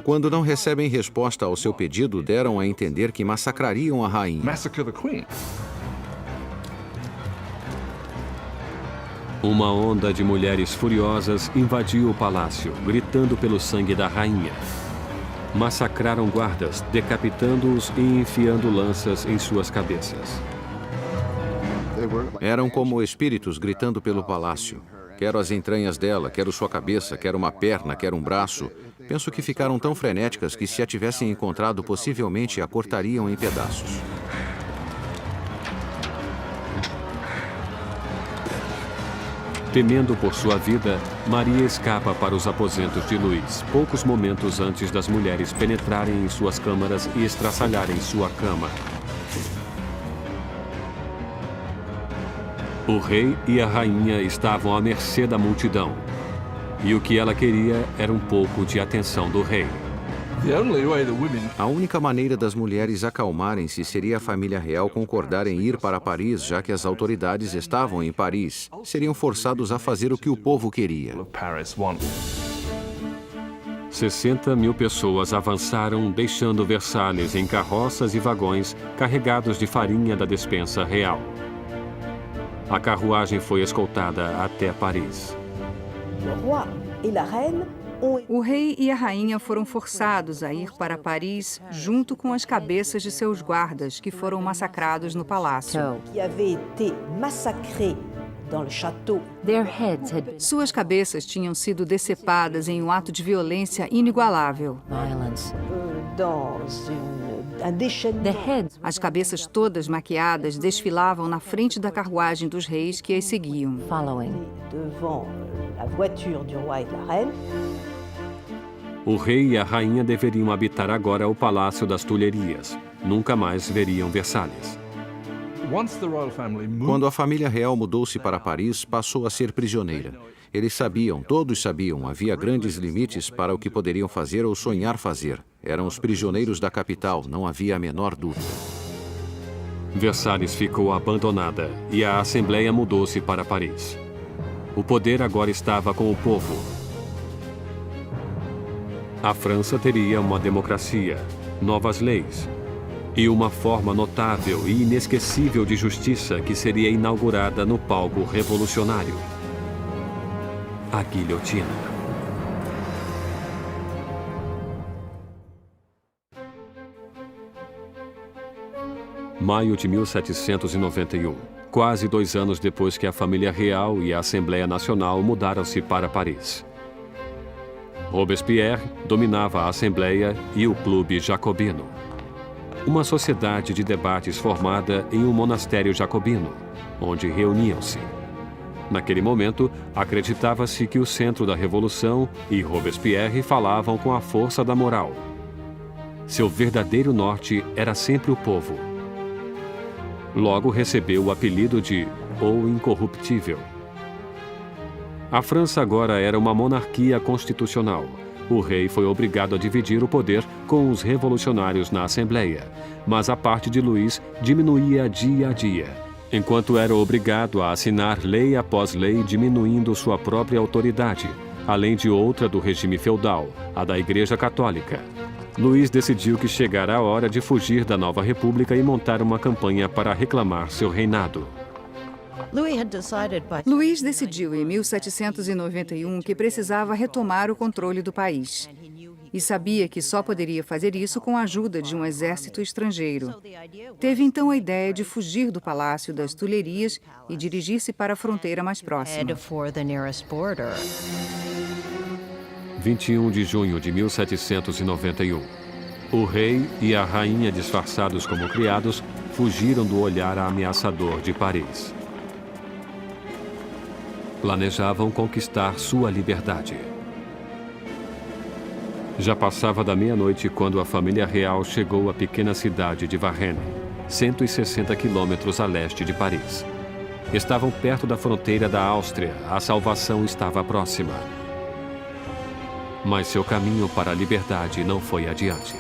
Quando não recebem resposta ao seu pedido, deram a entender que massacrariam a rainha. Uma onda de mulheres furiosas invadiu o palácio, gritando pelo sangue da rainha. Massacraram guardas, decapitando-os e enfiando lanças em suas cabeças. Eram como espíritos gritando pelo palácio. Quero as entranhas dela, quero sua cabeça, quero uma perna, quero um braço. Penso que ficaram tão frenéticas que se a tivessem encontrado, possivelmente a cortariam em pedaços. Temendo por sua vida, Maria escapa para os aposentos de Luís, poucos momentos antes das mulheres penetrarem em suas câmaras e estraçalharem sua cama. O rei e a rainha estavam à mercê da multidão. E o que ela queria era um pouco de atenção do rei. A única maneira das mulheres acalmarem-se seria a família real concordar em ir para Paris, já que as autoridades estavam em Paris. Seriam forçados a fazer o que o povo queria. 60.000 pessoas avançaram, deixando Versalhes em carroças e vagões carregados de farinha da despensa real. A carruagem foi escoltada até Paris. O rei e a rainha foram forçados a ir para Paris junto com as cabeças de seus guardas, que foram massacrados no palácio. Suas cabeças tinham sido decepadas em um ato de violência inigualável. As cabeças todas maquiadas desfilavam na frente da carruagem dos reis que as seguiam. O rei e a rainha deveriam habitar agora o Palácio das Tulherias. Nunca mais veriam Versalhes. Quando a família real mudou-se para Paris, passou a ser prisioneira. Eles sabiam, todos sabiam, havia grandes limites para o que poderiam fazer ou sonhar fazer. Eram os prisioneiros da capital, não havia a menor dúvida. Versalhes ficou abandonada e a Assembleia mudou-se para Paris. O poder agora estava com o povo. A França teria uma democracia, novas leis. e uma forma notável e inesquecível de justiça que seria inaugurada no palco revolucionário: a guilhotina. Maio de 1791, quase 2 anos depois que a família real e a Assembleia Nacional mudaram-se para Paris. Robespierre dominava a Assembleia e o Clube Jacobino, uma sociedade de debates formada em um monastério jacobino, onde reuniam-se. Naquele momento, acreditava-se que o centro da Revolução e Robespierre falavam com a força da moral. Seu verdadeiro norte era sempre o povo. Logo recebeu o apelido de O Incorruptível. A França agora era uma monarquia constitucional. O rei foi obrigado a dividir o poder com os revolucionários na Assembleia, mas a parte de Luís diminuía dia a dia, enquanto era obrigado a assinar lei após lei diminuindo sua própria autoridade, além de outra do regime feudal, a da Igreja Católica. Luís decidiu que chegara a hora de fugir da nova república e montar uma campanha para reclamar seu reinado. Luís decidiu em 1791 que precisava retomar o controle do país. E sabia que só poderia fazer isso com a ajuda de um exército estrangeiro. Teve então a ideia de fugir do Palácio das Tulherias e dirigir-se para a fronteira mais próxima. 21 de junho de 1791. O rei e a rainha, disfarçados como criados, fugiram do olhar ameaçador de Paris. Planejavam conquistar sua liberdade. Já passava da meia-noite quando a família real chegou à pequena cidade de Varennes, 160 quilômetros a leste de Paris. Estavam perto da fronteira da Áustria, a salvação estava próxima. Mas seu caminho para a liberdade não foi adiante.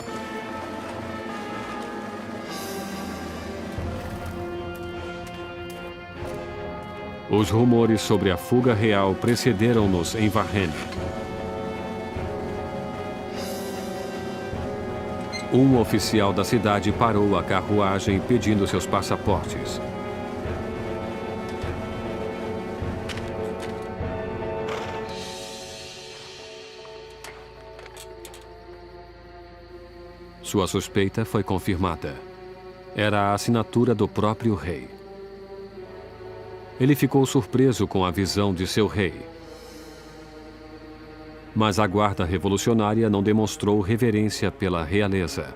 Os rumores sobre a fuga real precederam-nos em Varennes. Um oficial da cidade parou a carruagem pedindo seus passaportes. Sua suspeita foi confirmada. Era a assinatura do próprio rei. Ele ficou surpreso com a visão de seu rei. Mas a guarda revolucionária não demonstrou reverência pela realeza.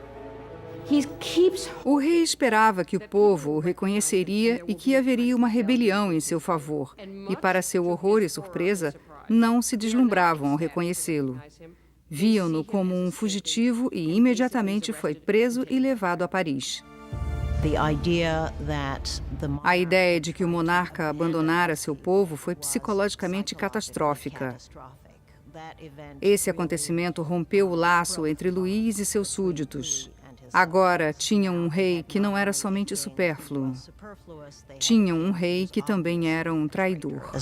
O rei esperava que o povo o reconheceria e que haveria uma rebelião em seu favor. E, para seu horror e surpresa, não se deslumbravam ao reconhecê-lo. Viam-no como um fugitivo e imediatamente foi preso e levado a Paris. A ideia de que o monarca abandonara seu povo foi psicologicamente catastrófica. Esse acontecimento rompeu o laço entre Luís e seus súditos. Agora tinham um rei que não era somente supérfluo. Tinham um rei que também era um traidor.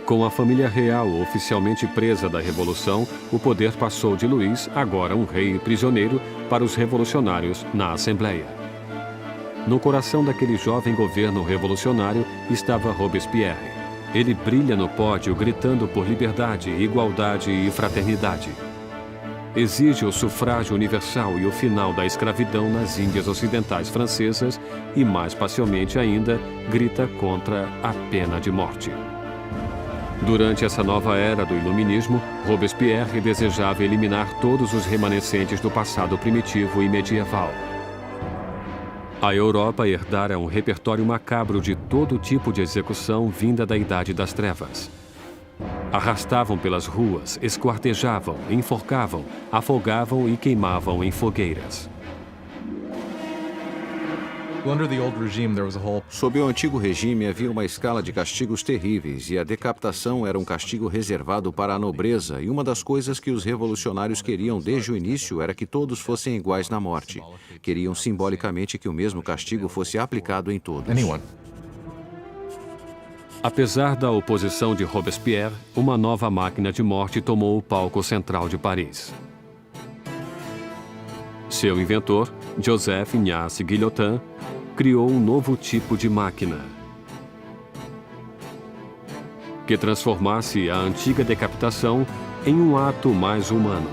Com a família real oficialmente presa da Revolução, o poder passou de Luís, agora um rei prisioneiro, para os revolucionários na Assembleia. No coração daquele jovem governo revolucionário estava Robespierre. Ele brilha no pódio gritando por liberdade, igualdade e fraternidade. Exige o sufrágio universal e o final da escravidão nas Índias Ocidentais Francesas e, mais pacialmente ainda, grita contra a pena de morte. Durante essa nova era do iluminismo, Robespierre desejava eliminar todos os remanescentes do passado primitivo e medieval. A Europa herdara um repertório macabro de todo tipo de execução vinda da Idade das Trevas. Arrastavam pelas ruas, esquartejavam, enforcavam, afogavam e queimavam em fogueiras. Sob o antigo regime havia uma escala de castigos terríveis e a decapitação era um castigo reservado para a nobreza, e uma das coisas que os revolucionários queriam desde o início era que todos fossem iguais na morte. Queriam simbolicamente que o mesmo castigo fosse aplicado em todos. Apesar da oposição de Robespierre, uma nova máquina de morte tomou o palco central de Paris. Seu inventor, Joseph Ignace Guillotin, criou um novo tipo de máquina que transformasse a antiga decapitação em um ato mais humano.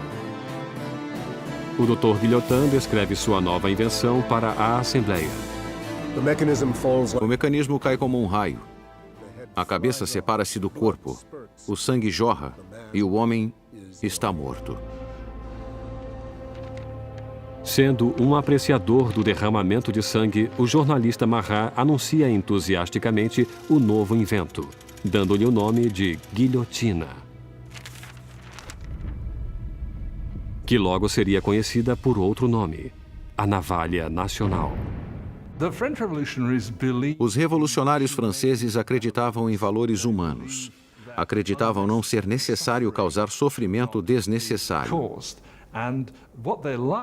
O Dr. Guillotin descreve sua nova invenção para a Assembleia. O mecanismo cai como um raio. A cabeça separa-se do corpo, o sangue jorra e o homem está morto. Sendo um apreciador do derramamento de sangue, o jornalista Marat anuncia entusiasticamente o novo invento, dando-lhe o nome de guilhotina, que logo seria conhecida por outro nome, a navalha nacional. Os revolucionários franceses acreditavam em valores humanos. Acreditavam não ser necessário causar sofrimento desnecessário.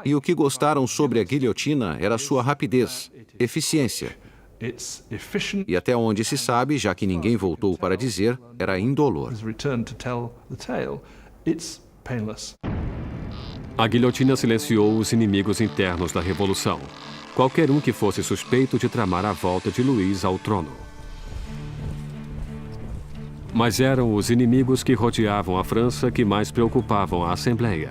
E o que gostaram sobre a guilhotina era sua rapidez, eficiência. E até onde se sabe, já que ninguém voltou para dizer, era indolor. A guilhotina silenciou os inimigos internos da Revolução. Qualquer um que fosse suspeito de tramar a volta de Luís ao trono. Mas eram os inimigos que rodeavam a França que mais preocupavam a Assembleia.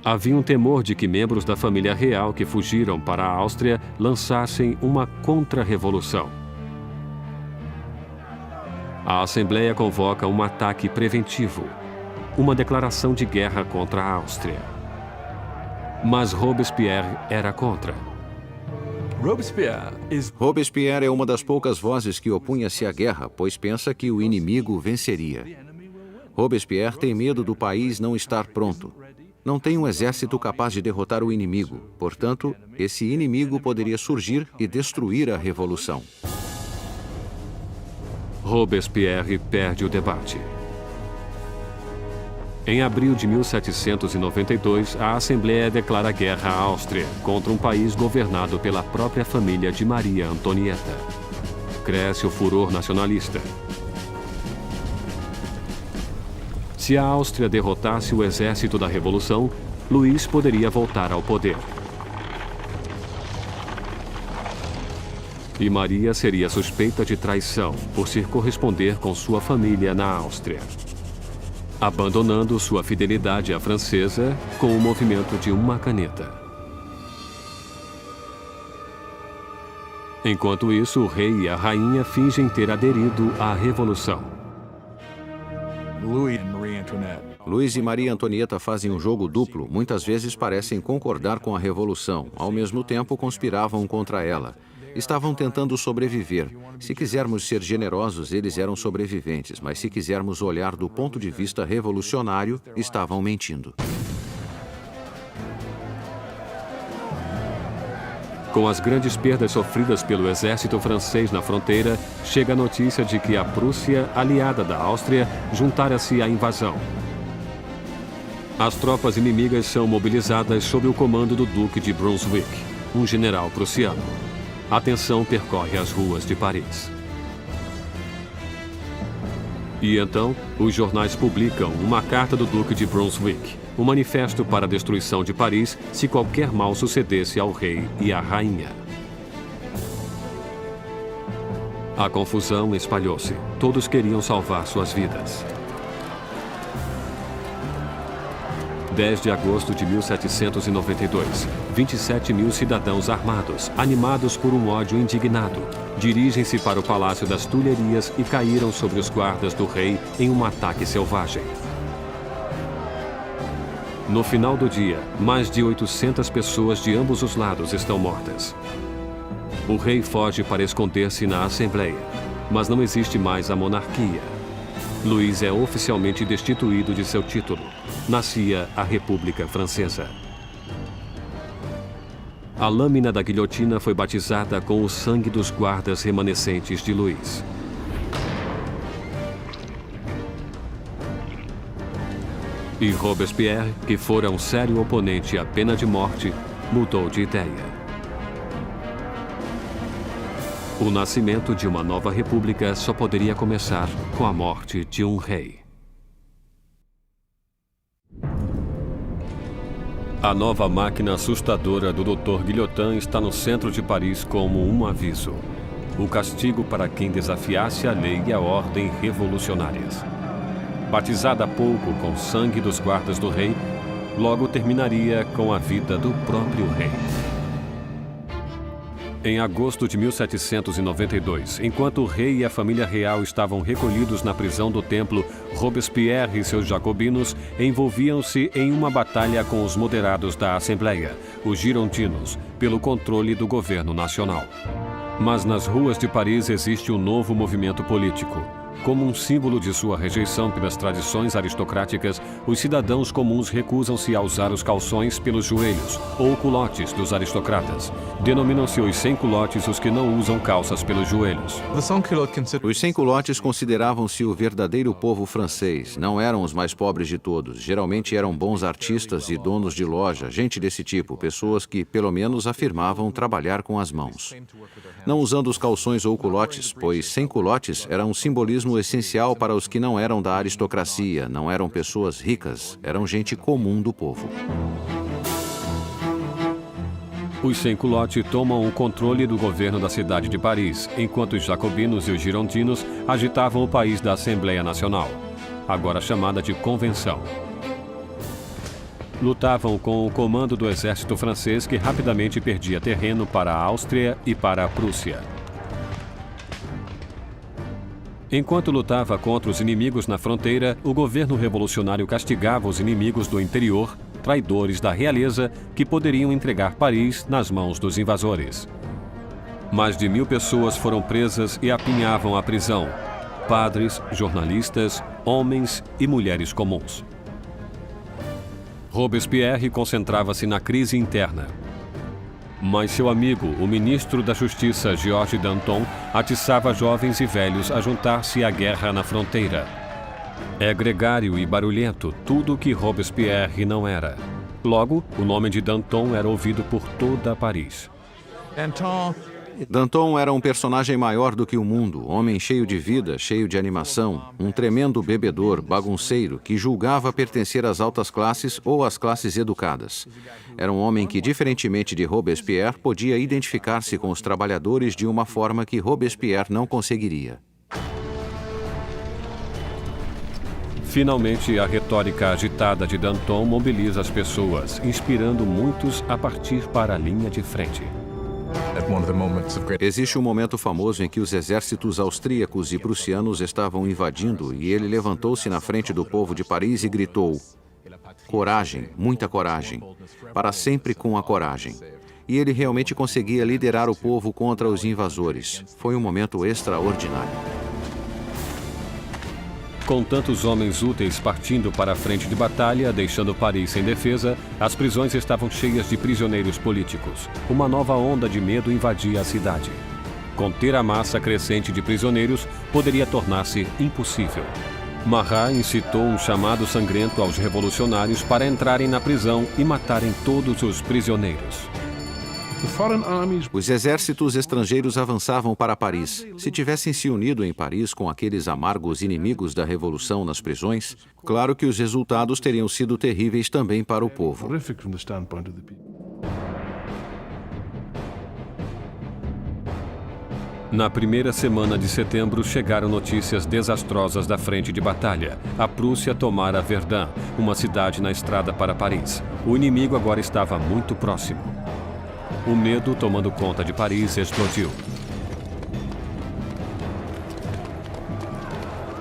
Havia um temor de que membros da família real que fugiram para a Áustria lançassem uma contra-revolução. A Assembleia convoca um ataque preventivo, uma declaração de guerra contra a Áustria. Mas Robespierre era contra. Robespierre é uma das poucas vozes que opunha-se à guerra, pois pensa que o inimigo venceria. Robespierre tem medo do país não estar pronto. Não tem um exército capaz de derrotar o inimigo. Portanto, esse inimigo poderia surgir e destruir a revolução. Robespierre perde o debate. Em abril de 1792, a Assembleia declara guerra à Áustria contra um país governado pela própria família de Maria Antonieta. Cresce o furor nacionalista. Se a Áustria derrotasse o exército da Revolução, Luís poderia voltar ao poder. E Maria seria suspeita de traição por se corresponder com sua família na Áustria, abandonando sua fidelidade à francesa com o movimento de uma caneta. Enquanto isso, o rei e a rainha fingem ter aderido à Revolução. Luís e Maria Antonieta fazem um jogo duplo. Muitas vezes parecem concordar com a Revolução. Ao mesmo tempo, conspiravam contra ela. Estavam tentando sobreviver. Se quisermos ser generosos, eles eram sobreviventes, mas se quisermos olhar do ponto de vista revolucionário, estavam mentindo. Com as grandes perdas sofridas pelo exército francês na fronteira, chega a notícia de que a Prússia, aliada da Áustria, juntara-se à invasão. As tropas inimigas são mobilizadas sob o comando do Duque de Brunswick, um general prussiano. A tensão percorre as ruas de Paris. E então, os jornais publicam uma carta do Duque de Brunswick, um manifesto para a destruição de Paris se qualquer mal sucedesse ao rei e à rainha. A confusão espalhou-se. Todos queriam salvar suas vidas. 10 de agosto de 1792, 27 mil cidadãos armados, animados por um ódio indignado, dirigem-se para o Palácio das Tulherias e caíram sobre os guardas do rei em um ataque selvagem. No final do dia, mais de 800 pessoas de ambos os lados estão mortas. O rei foge para esconder-se na Assembleia, mas não existe mais a monarquia. Luís é oficialmente destituído de seu título. Nascia a República Francesa. A lâmina da guilhotina foi batizada com o sangue dos guardas remanescentes de Luís. E Robespierre, que fora um sério oponente à pena de morte, mudou de ideia. O nascimento de uma nova república só poderia começar com a morte de um rei. A nova máquina assustadora do Dr. Guillotin está no centro de Paris como um aviso. O castigo para quem desafiasse a lei e a ordem revolucionárias. Batizada há pouco com sangue dos guardas do rei, logo terminaria com a vida do próprio rei. Em agosto de 1792, enquanto o rei e a família real estavam recolhidos na prisão do templo, Robespierre e seus jacobinos envolviam-se em uma batalha com os moderados da Assembleia, os girondinos, pelo controle do governo nacional. Mas nas ruas de Paris existe um novo movimento político. Como um símbolo de sua rejeição pelas tradições aristocráticas, os cidadãos comuns recusam-se a usar os calções pelos joelhos, ou culotes dos aristocratas. Denominam-se os sem-culotes os que não usam calças pelos joelhos. Os sem-culotes consideravam-se o verdadeiro povo francês. Não eram os mais pobres de todos. Geralmente eram bons artistas e donos de loja, gente desse tipo, pessoas que, pelo menos, afirmavam trabalhar com as mãos. Não usando os calções ou culotes, pois sem-culotes era um simbolismo essencial para os que não eram da aristocracia, não eram pessoas ricas, eram gente comum do povo. Os sem-culote tomam o controle do governo da cidade de Paris, enquanto os jacobinos e os girondinos agitavam o país da Assembleia Nacional, agora chamada de Convenção. Lutavam com o comando do exército francês, que rapidamente perdia terreno para a Áustria e para a Prússia. Enquanto lutava contra os inimigos na fronteira, o governo revolucionário castigava os inimigos do interior, traidores da realeza, que poderiam entregar Paris nas mãos dos invasores. Mais de 1000 pessoas foram presas e apinhavam a prisão: padres, jornalistas, homens e mulheres comuns. Robespierre concentrava-se na crise interna. Mas seu amigo, o ministro da Justiça, Georges Danton, atiçava jovens e velhos a juntar-se à guerra na fronteira. É gregário e barulhento, tudo o que Robespierre não era. Logo, o nome de Danton era ouvido por toda Paris. Danton era um personagem maior do que o mundo, homem cheio de vida, cheio de animação, um tremendo bebedor, bagunceiro, que julgava pertencer às altas classes ou às classes educadas. Era um homem que, diferentemente de Robespierre, podia identificar-se com os trabalhadores de uma forma que Robespierre não conseguiria. Finalmente, a retórica agitada de Danton mobiliza as pessoas, inspirando muitos a partir para a linha de frente. Existe um momento famoso em que os exércitos austríacos e prussianos estavam invadindo e ele levantou-se na frente do povo de Paris e gritou: "Coragem, muita coragem, para sempre com a coragem." E ele realmente conseguia liderar o povo contra os invasores. Foi um momento extraordinário. Com tantos homens úteis partindo para a frente de batalha, deixando Paris sem defesa, as prisões estavam cheias de prisioneiros políticos. Uma nova onda de medo invadia a cidade. Conter a massa crescente de prisioneiros poderia tornar-se impossível. Marat incitou um chamado sangrento aos revolucionários para entrarem na prisão e matarem todos os prisioneiros. Os exércitos estrangeiros avançavam para Paris. Se tivessem se unido em Paris com aqueles amargos inimigos da Revolução nas prisões, claro que os resultados teriam sido terríveis também para o povo. Na primeira semana de setembro, chegaram notícias desastrosas da frente de batalha. A Prússia tomara Verdun, uma cidade na estrada para Paris. O inimigo agora estava muito próximo. O medo, tomando conta de Paris, explodiu.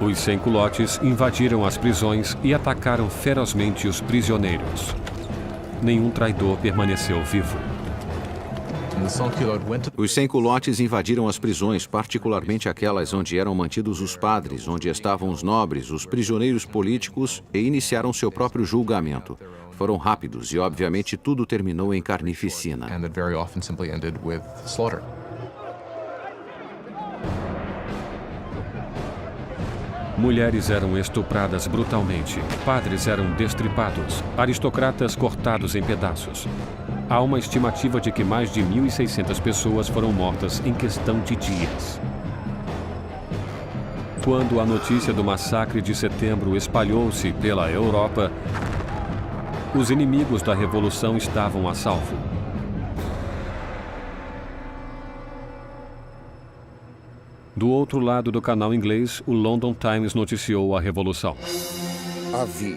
Os sem-culotes invadiram as prisões e atacaram ferozmente os prisioneiros. Nenhum traidor permaneceu vivo. Os sem-culotes invadiram as prisões, particularmente aquelas onde eram mantidos os padres, onde estavam os nobres, os prisioneiros políticos, e iniciaram seu próprio julgamento. Foram rápidos e, obviamente, tudo terminou em carnificina. Mulheres eram estupradas brutalmente, padres eram destripados, aristocratas cortados em pedaços. Há uma estimativa de que mais de 1.600 pessoas foram mortas em questão de dias. Quando a notícia do massacre de setembro espalhou-se pela Europa, os inimigos da Revolução estavam a salvo. Do outro lado do canal inglês, o London Times noticiou a Revolução.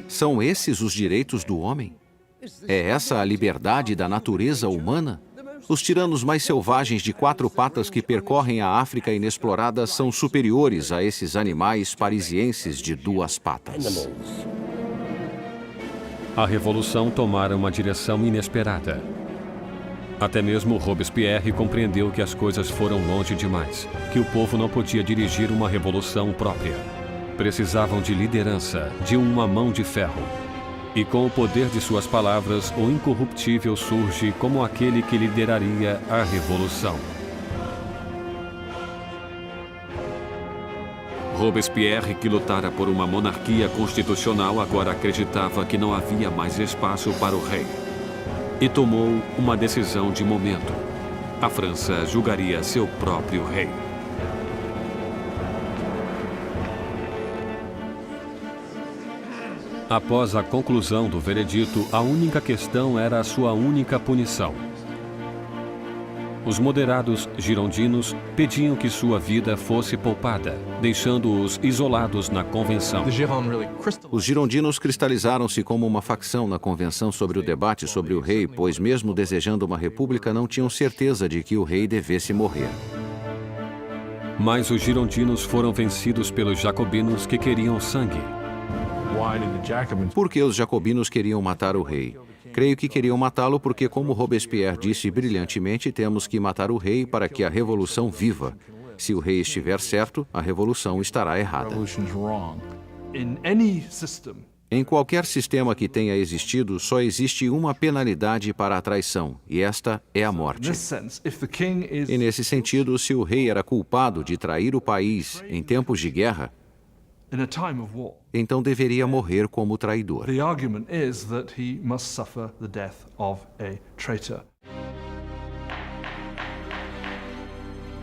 São esses os direitos do homem? É essa a liberdade da natureza humana? Os tiranos mais selvagens de 4 patas que percorrem a África inexplorada são superiores a esses animais parisienses de 2 patas. A Revolução tomara uma direção inesperada. Até mesmo Robespierre compreendeu que as coisas foram longe demais, que o povo não podia dirigir uma revolução própria. Precisavam de liderança, de uma mão de ferro. E com o poder de suas palavras, o incorruptível surge como aquele que lideraria a revolução. Robespierre, que lutara por uma monarquia constitucional, agora acreditava que não havia mais espaço para o rei. E tomou uma decisão de momento. A França julgaria seu próprio rei. Após a conclusão do veredito, a única questão era a sua única punição. Os moderados girondinos pediam que sua vida fosse poupada, deixando-os isolados na convenção. Os girondinos cristalizaram-se como uma facção na convenção sobre o debate sobre o rei, pois mesmo desejando uma república, não tinham certeza de que o rei devesse morrer. Mas os girondinos foram vencidos pelos jacobinos que queriam sangue. Por que os jacobinos queriam matar o rei? Creio que queriam matá-lo porque, como Robespierre disse brilhantemente, temos que matar o rei para que a revolução viva. Se o rei estiver certo, a revolução estará errada. Em qualquer sistema que tenha existido, só existe uma penalidade para a traição, e esta é a morte. E nesse sentido, se o rei era culpado de trair o país em tempos de guerra, então deveria morrer como traidor.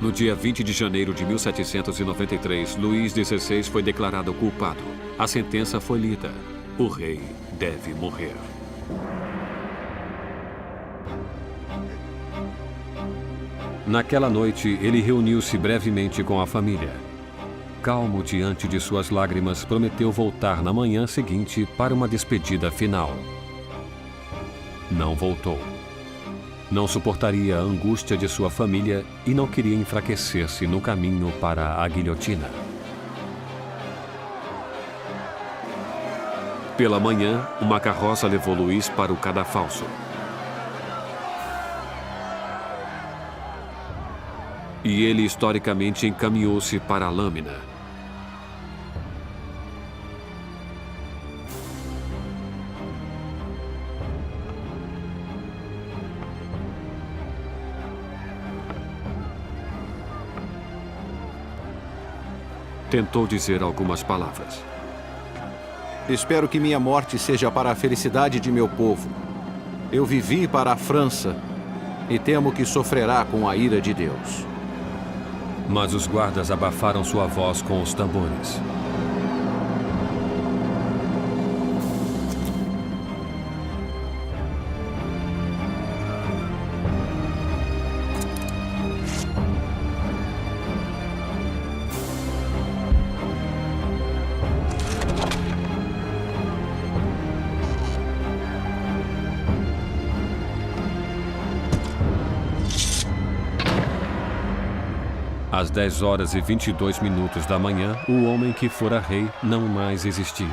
No dia 20 de janeiro de 1793, Luís XVI foi declarado culpado. A sentença foi lida. O rei deve morrer. Naquela noite, ele reuniu-se brevemente com a família. Calmo diante de suas lágrimas, prometeu voltar na manhã seguinte para uma despedida final. Não voltou. Não suportaria a angústia de sua família e não queria enfraquecer-se no caminho para a guilhotina. Pela manhã, uma carroça levou Luís para o cadafalso. E ele historicamente encaminhou-se para a lâmina. Tentou dizer algumas palavras. Espero que minha morte seja para a felicidade de meu povo. Eu vivi para a França e temo que sofrerá com a ira de Deus. Mas os guardas abafaram sua voz com os tambores. Às 10h22 da manhã, o homem que fora rei não mais existia.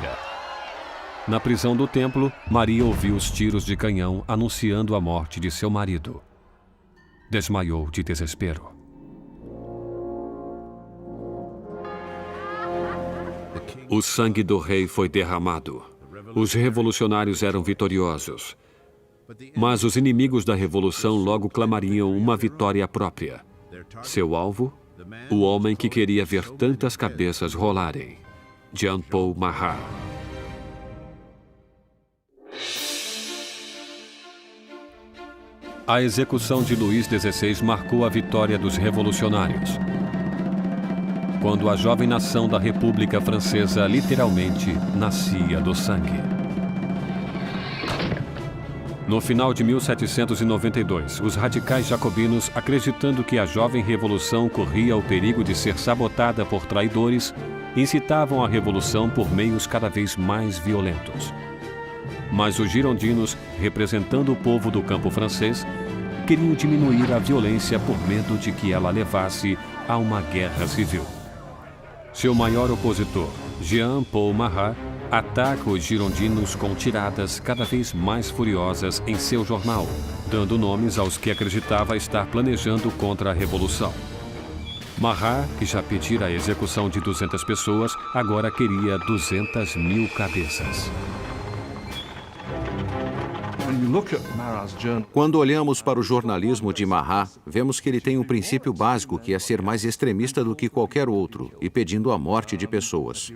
Na prisão do templo, Maria ouviu os tiros de canhão anunciando a morte de seu marido. Desmaiou de desespero. O sangue do rei foi derramado. Os revolucionários eram vitoriosos. Mas os inimigos da revolução logo clamariam uma vitória própria. Seu alvo? O homem que queria ver tantas cabeças rolarem. Jean Paul Marat. A execução de Luís XVI marcou a vitória dos revolucionários. Quando a jovem nação da República Francesa literalmente nascia do sangue. No final de 1792, os radicais jacobinos, acreditando que a jovem revolução corria o perigo de ser sabotada por traidores, incitavam a revolução por meios cada vez mais violentos. Mas os girondinos, representando o povo do campo francês, queriam diminuir a violência por medo de que ela levasse a uma guerra civil. Seu maior opositor, Jean Paul Marat, ataca os girondinos com tiradas cada vez mais furiosas em seu jornal, dando nomes aos que acreditava estar planejando contra a revolução. Marat, que já pedira a execução de 200 pessoas, agora queria 200.000 cabeças. Quando olhamos para o jornalismo de Marat, vemos que ele tem um princípio básico que é ser mais extremista do que qualquer outro e pedindo a morte de pessoas.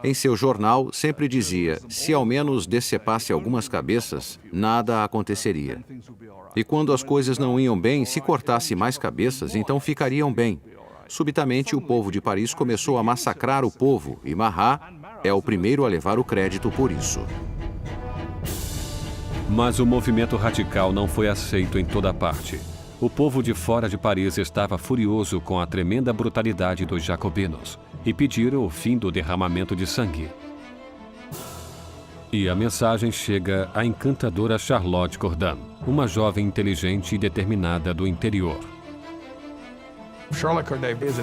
Em seu jornal, sempre dizia, se ao menos decepasse algumas cabeças, nada aconteceria. E quando as coisas não iam bem, se cortasse mais cabeças, então ficariam bem. Subitamente, o povo de Paris começou a massacrar o povo e Marat é o primeiro a levar o crédito por isso. Mas o movimento radical não foi aceito em toda parte. O povo de fora de Paris estava furioso com a tremenda brutalidade dos jacobinos e pediram o fim do derramamento de sangue. E a mensagem chega à encantadora Charlotte Corday, uma jovem inteligente e determinada do interior.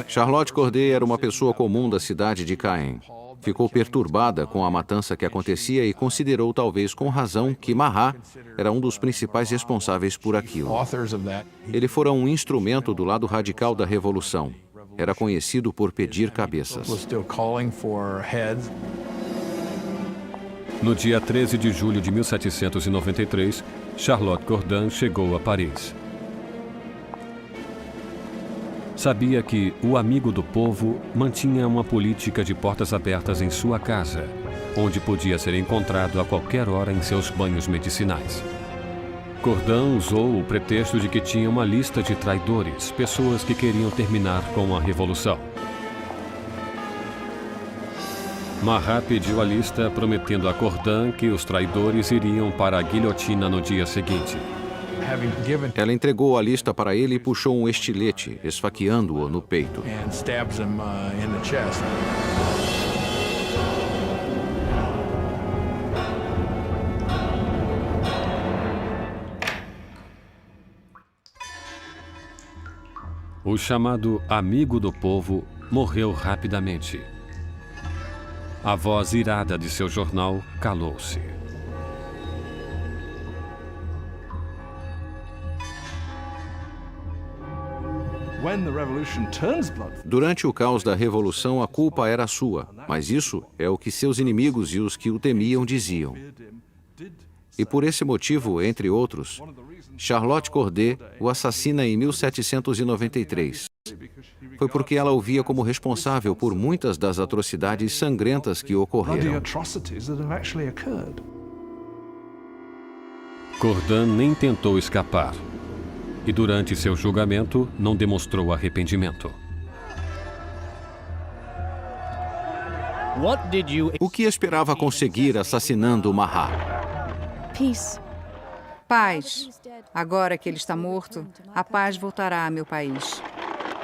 Charlotte Corday era uma pessoa comum da cidade de Caen. Ficou perturbada com a matança que acontecia e considerou, talvez com razão, que Marat era um dos principais responsáveis por aquilo. Ele fora um instrumento do lado radical da revolução. Era conhecido por pedir cabeças. No dia 13 de julho de 1793, Charlotte Corday chegou a Paris. Sabia que o amigo do povo mantinha uma política de portas abertas em sua casa, onde podia ser encontrado a qualquer hora em seus banhos medicinais. Corday usou o pretexto de que tinha uma lista de traidores, pessoas que queriam terminar com a revolução. Marat pediu a lista, prometendo a Corday que os traidores iriam para a guilhotina no dia seguinte. Ela entregou a lista para ele e puxou um estilete, esfaqueando-o no peito. O chamado amigo do povo morreu rapidamente. A voz irada de seu jornal calou-se. Durante o caos da Revolução, a culpa era sua, mas isso é o que seus inimigos e os que o temiam diziam. E por esse motivo, entre outros, Charlotte Corday o assassina em 1793. Foi porque ela o via como responsável por muitas das atrocidades sangrentas que ocorreram. Corday nem tentou escapar. E durante seu julgamento, não demonstrou arrependimento. O que esperava conseguir assassinando Marat? Paz. Agora que ele está morto, a paz voltará a meu país.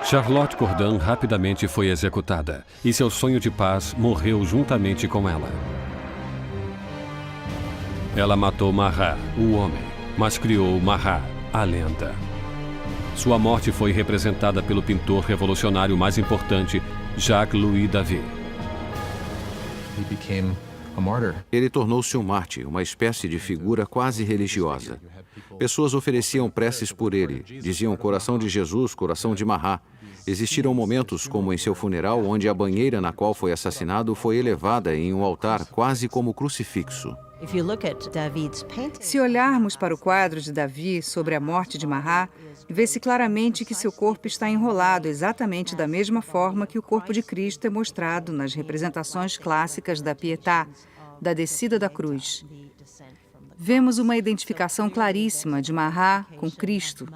Charlotte Corday rapidamente foi executada, e seu sonho de paz morreu juntamente com ela. Ela matou Marat, o homem, mas criou Marat, a lenda. Sua morte foi representada pelo pintor revolucionário mais importante, Jacques-Louis David. Ele tornou-se um mártir, uma espécie de figura quase religiosa. Pessoas ofereciam preces por ele, diziam coração de Jesus, coração de Marat. Existiram momentos, como em seu funeral, onde a banheira na qual foi assassinado foi elevada em um altar quase como crucifixo. Se olharmos para o quadro de Davi sobre a morte de Marat, vê-se claramente que seu corpo está enrolado exatamente da mesma forma que o corpo de Cristo é mostrado nas representações clássicas da Pietà, da descida da cruz. Vemos uma identificação claríssima de Marat com Cristo,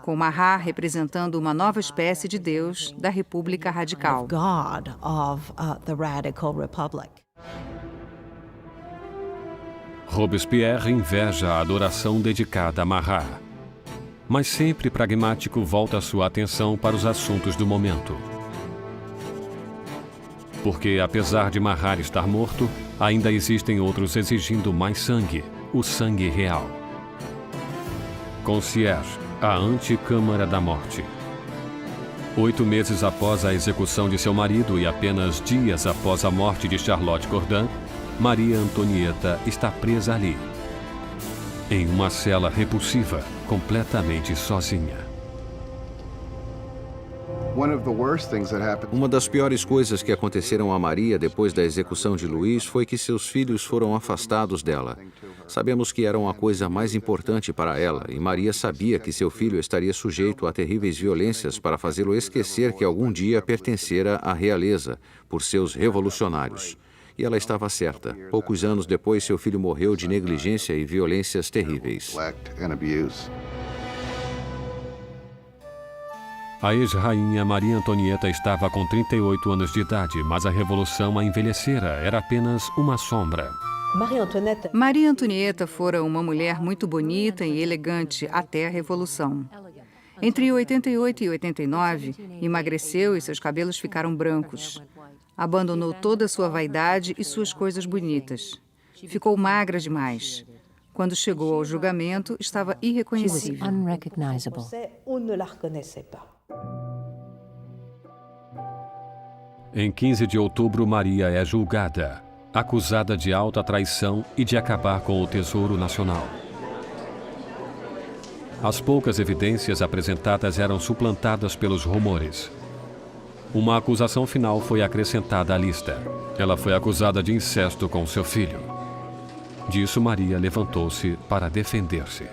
com Marat representando uma nova espécie de Deus da República Radical. Robespierre inveja a adoração dedicada a Marat, mas sempre pragmático volta sua atenção para os assuntos do momento. Porque, apesar de Marat estar morto, ainda existem outros exigindo mais sangue, o sangue real. Concierge, a Anticâmara da Morte. 8 meses após a execução de seu marido e apenas dias após a morte de Charlotte Corday, Maria Antonieta está presa ali, em uma cela repulsiva, completamente sozinha. Uma das piores coisas que aconteceram a Maria depois da execução de Louis foi que seus filhos foram afastados dela. Sabemos que eram a coisa mais importante para ela, e Maria sabia que seu filho estaria sujeito a terríveis violências para fazê-lo esquecer que algum dia pertencera à realeza, por seus revolucionários. E ela estava certa. Poucos anos depois, seu filho morreu de negligência e violências terríveis. A ex-rainha Maria Antonieta estava com 38 anos de idade, mas a revolução a envelhecera, era apenas uma sombra. Maria Antonieta fora uma mulher muito bonita e elegante até a Revolução. Entre 88 e 89, emagreceu e seus cabelos ficaram brancos. Abandonou toda a sua vaidade e suas coisas bonitas. Ficou magra demais. Quando chegou ao julgamento, estava irreconhecível. Em 15 de outubro, Maria é julgada, acusada de alta traição e de acabar com o Tesouro Nacional. As poucas evidências apresentadas eram suplantadas pelos rumores. Uma acusação final foi acrescentada à lista. Ela foi acusada de incesto com seu filho. Disso, Maria levantou-se para defender-se.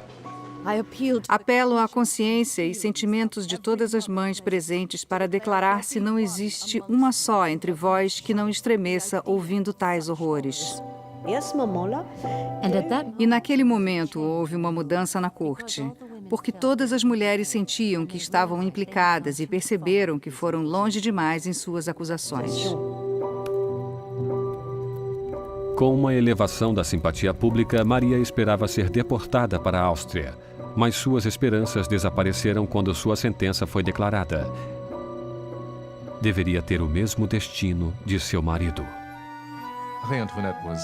Apelo à consciência e sentimentos de todas as mães presentes para declarar se não existe uma só entre vós que não estremeça ouvindo tais horrores. E naquele momento houve uma mudança na corte, porque todas as mulheres sentiam que estavam implicadas e perceberam que foram longe demais em suas acusações. Com uma elevação da simpatia pública, Maria esperava ser deportada para a Áustria, mas suas esperanças desapareceram quando sua sentença foi declarada. Deveria ter o mesmo destino de seu marido.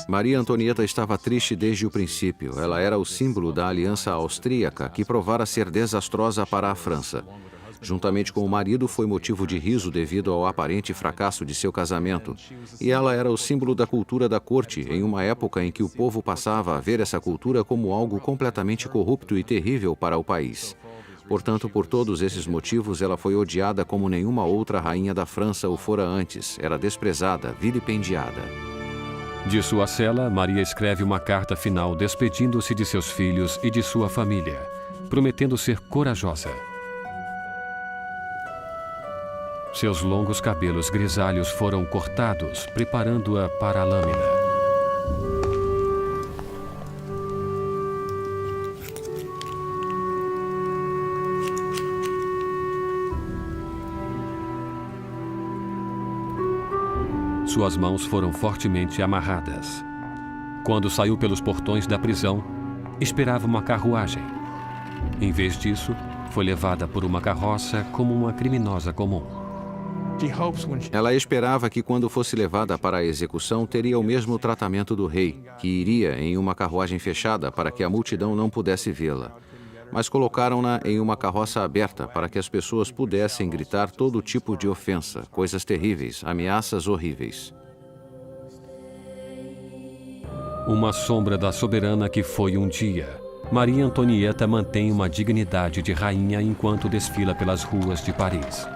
Maria Antonieta estava triste desde o princípio. Ela era o símbolo da aliança austríaca que provara ser desastrosa para a França. Juntamente com o marido, foi motivo de riso devido ao aparente fracasso de seu casamento. E ela era o símbolo da cultura da corte, em uma época em que o povo passava a ver essa cultura como algo completamente corrupto e terrível para o país. Portanto, por todos esses motivos, ela foi odiada como nenhuma outra rainha da França o fora antes. Era desprezada, vilipendiada. De sua cela, Maria escreve uma carta final despedindo-se de seus filhos e de sua família, prometendo ser corajosa. Seus longos cabelos grisalhos foram cortados, preparando-a para a lâmina. Suas mãos foram fortemente amarradas. Quando saiu pelos portões da prisão, esperava uma carruagem. Em vez disso, foi levada por uma carroça como uma criminosa comum. Ela esperava que, quando fosse levada para a execução, teria o mesmo tratamento do rei, que iria em uma carruagem fechada para que a multidão não pudesse vê-la. Mas colocaram-na em uma carroça aberta para que as pessoas pudessem gritar todo tipo de ofensa, coisas terríveis, ameaças horríveis. Uma sombra da soberana que foi um dia. Maria Antonieta mantém uma dignidade de rainha enquanto desfila pelas ruas de Paris.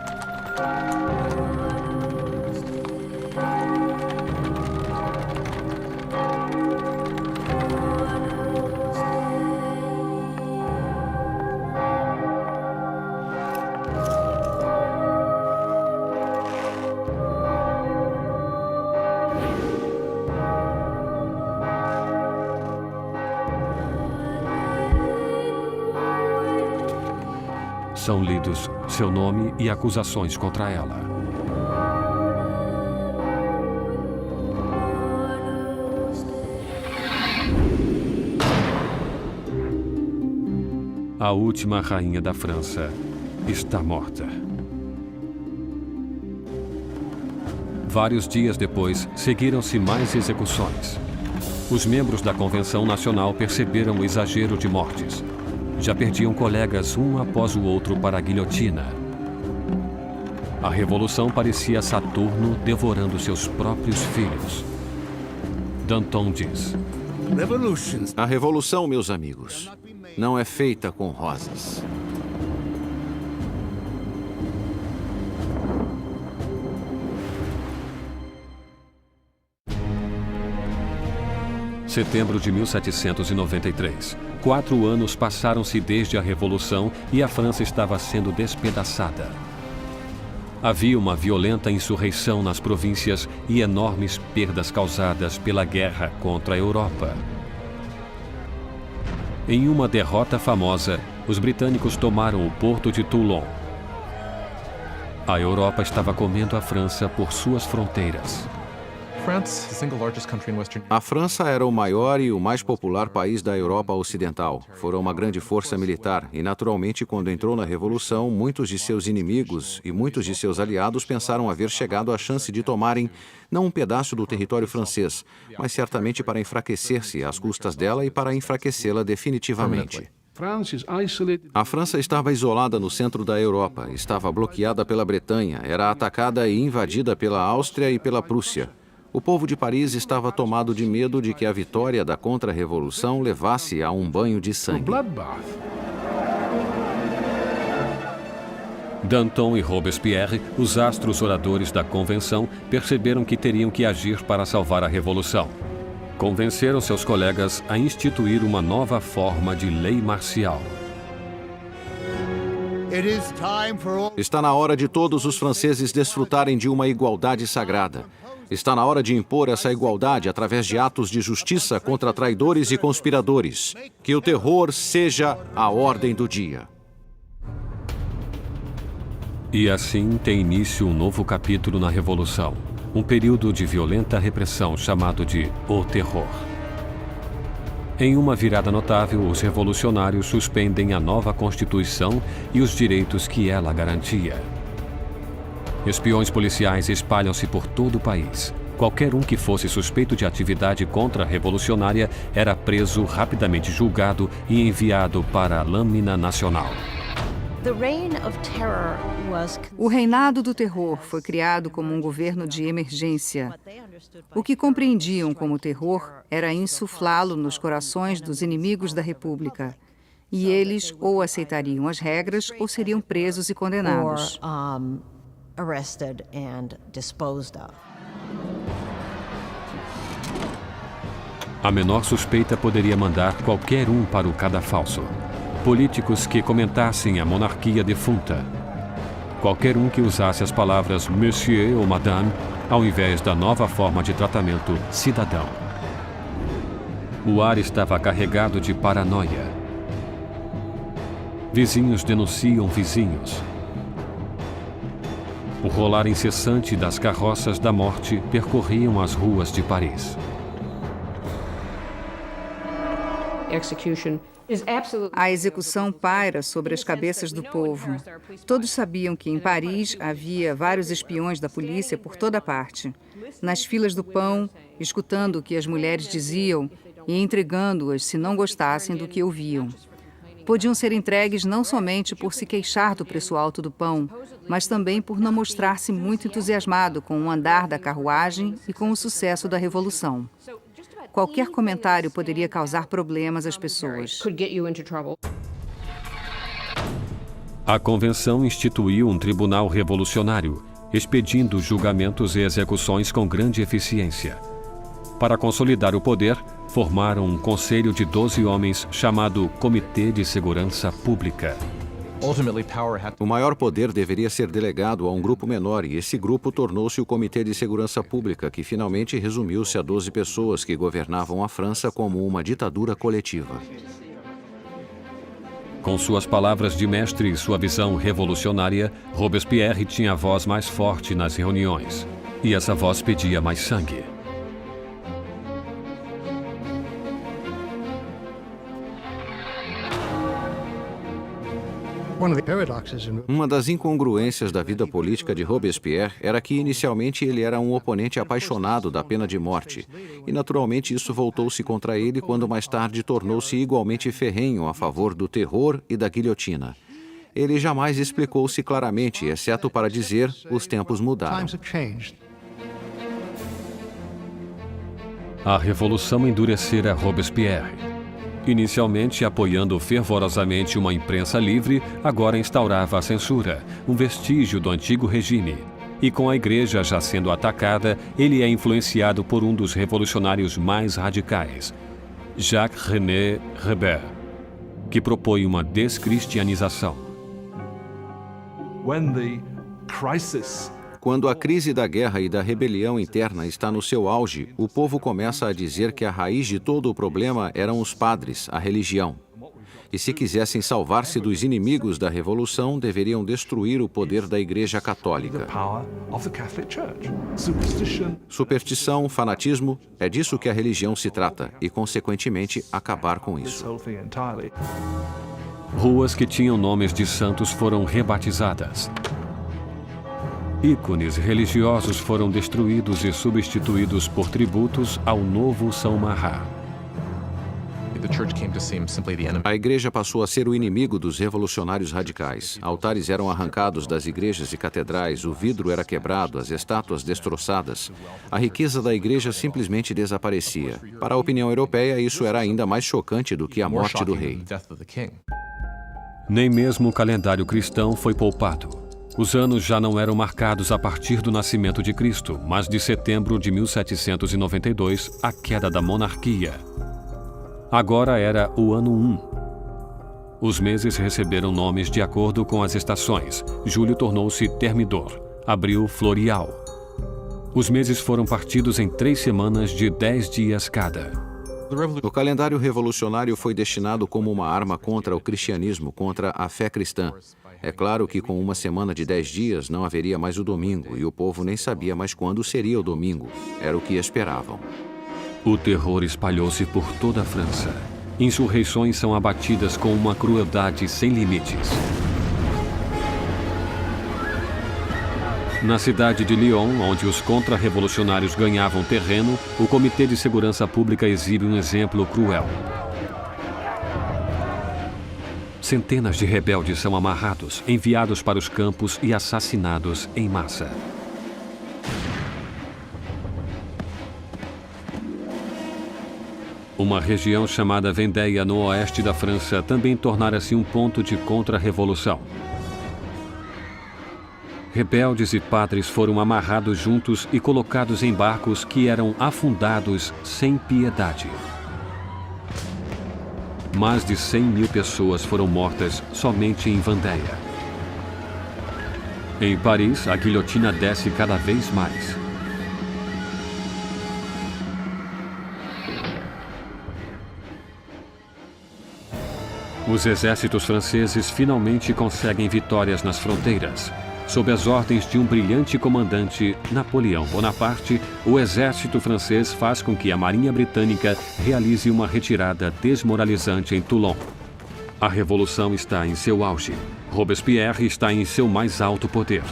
São lidos seu nome e acusações contra ela. A última rainha da França está morta. Vários dias depois, seguiram-se mais execuções. Os membros da Convenção Nacional perceberam o exagero de mortes. Já perdiam colegas um após o outro para a guilhotina. A revolução parecia Saturno devorando seus próprios filhos. Danton diz: A revolução, meus amigos, não é feita com rosas. Setembro de 1793. 4 anos passaram-se desde a Revolução e a França estava sendo despedaçada. Havia uma violenta insurreição nas províncias e enormes perdas causadas pela guerra contra a Europa. Em uma derrota famosa, os britânicos tomaram o porto de Toulon. A Europa estava comendo a França por suas fronteiras. A França era o maior e o mais popular país da Europa Ocidental. Foram uma grande força militar e, naturalmente, quando entrou na Revolução, muitos de seus inimigos e muitos de seus aliados pensaram haver chegado à chance de tomarem não um pedaço do território francês, mas certamente para enfraquecer-se às custas dela e para enfraquecê-la definitivamente. A França estava isolada no centro da Europa, estava bloqueada pela Bretanha, era atacada e invadida pela Áustria e pela Prússia. O povo de Paris estava tomado de medo de que a vitória da contra-revolução levasse a um banho de sangue. Danton e Robespierre, os astros oradores da Convenção, perceberam que teriam que agir para salvar a Revolução. Convenceram seus colegas a instituir uma nova forma de lei marcial. Está na hora de todos os franceses desfrutarem de uma igualdade sagrada. Está na hora de impor essa igualdade através de atos de justiça contra traidores e conspiradores. Que o terror seja a ordem do dia. E assim tem início um novo capítulo na Revolução. Um período de violenta repressão chamado de O Terror. Em uma virada notável, os revolucionários suspendem a nova Constituição e os direitos que ela garantia. Espiões policiais espalham-se por todo o país. Qualquer um que fosse suspeito de atividade contra-revolucionária era preso, rapidamente julgado e enviado para a lâmina nacional. O reinado do terror foi criado como um governo de emergência. O que compreendiam como terror era insuflá-lo nos corações dos inimigos da República. E eles ou aceitariam as regras ou seriam presos e condenados. Arrested and disposed of. A menor suspeita poderia mandar qualquer um para o cadafalso. Políticos que comentassem a monarquia defunta. Qualquer um que usasse as palavras Monsieur ou Madame ao invés da nova forma de tratamento cidadão. O ar estava carregado de paranoia. Vizinhos denunciam vizinhos. O rolar incessante das carroças da morte percorriam as ruas de Paris. A execução paira sobre as cabeças do povo. Todos sabiam que em Paris havia vários espiões da polícia por toda parte. Nas filas do pão, escutando o que as mulheres diziam e entregando-as se não gostassem do que ouviam. Podiam ser entregues não somente por se queixar do preço alto do pão, mas também por não mostrar-se muito entusiasmado com o andar da carruagem e com o sucesso da Revolução. Qualquer comentário poderia causar problemas às pessoas. A Convenção instituiu um tribunal revolucionário, expedindo julgamentos e execuções com grande eficiência. Para consolidar o poder, formaram um conselho de 12 homens chamado Comitê de Segurança Pública. O maior poder deveria ser delegado a um grupo menor e esse grupo tornou-se o Comitê de Segurança Pública, que finalmente resumiu-se a 12 pessoas que governavam a França como uma ditadura coletiva. Com suas palavras de mestre e sua visão revolucionária, Robespierre tinha a voz mais forte nas reuniões. E essa voz pedia mais sangue. Uma das incongruências da vida política de Robespierre era que inicialmente ele era um oponente apaixonado da pena de morte, e naturalmente isso voltou-se contra ele quando mais tarde tornou-se igualmente ferrenho a favor do terror e da guilhotina. Ele jamais explicou-se claramente, exceto para dizer: os tempos mudaram. A revolução endurecera Robespierre. Inicialmente apoiando fervorosamente uma imprensa livre, agora instaurava a censura, um vestígio do antigo regime. E com a igreja já sendo atacada, ele é influenciado por um dos revolucionários mais radicais, Jacques-René Hébert, que propõe uma descristianização. Quando a crise da guerra e da rebelião interna está no seu auge, o povo começa a dizer que a raiz de todo o problema eram os padres, a religião. E se quisessem salvar-se dos inimigos da revolução, deveriam destruir o poder da Igreja Católica. Superstição, fanatismo, é disso que a religião se trata e, consequentemente, acabar com isso. Ruas que tinham nomes de santos foram rebatizadas. Ícones religiosos foram destruídos e substituídos por tributos ao novo São Marra. A igreja passou a ser o inimigo dos revolucionários radicais. Altares eram arrancados das igrejas e catedrais, o vidro era quebrado, as estátuas destroçadas. A riqueza da igreja simplesmente desaparecia. Para a opinião europeia, isso era ainda mais chocante do que a morte do rei. Nem mesmo o calendário cristão foi poupado. Os anos já não eram marcados a partir do nascimento de Cristo, mas de setembro de 1792, a queda da monarquia. Agora era o ano 1. Os meses receberam nomes de acordo com as estações. Julho tornou-se Thermidor, abril Florial. Os meses foram partidos em 3 semanas de 10 dias cada. O calendário revolucionário foi destinado como uma arma contra o cristianismo, contra a fé cristã. É claro que com uma semana de 10 dias não haveria mais o domingo, e o povo nem sabia mais quando seria o domingo. Era o que esperavam. O terror espalhou-se por toda a França. Insurreições são abatidas com uma crueldade sem limites. Na cidade de Lyon, onde os contra-revolucionários ganhavam terreno, o Comitê de Segurança Pública exibe um exemplo cruel. Centenas de rebeldes são amarrados, enviados para os campos e assassinados em massa. Uma região chamada Vendéia, no oeste da França, também tornara-se um ponto de contra-revolução. Rebeldes e padres foram amarrados juntos e colocados em barcos que eram afundados sem piedade. Mais de 100.000 pessoas foram mortas somente em Vendéia. Em Paris, a guilhotina desce cada vez mais. Os exércitos franceses finalmente conseguem vitórias nas fronteiras. Sob as ordens de um brilhante comandante, Napoleão Bonaparte, o exército francês faz com que a Marinha Britânica realize uma retirada desmoralizante em Toulon. A revolução está em seu auge. Robespierre está em seu mais alto poder.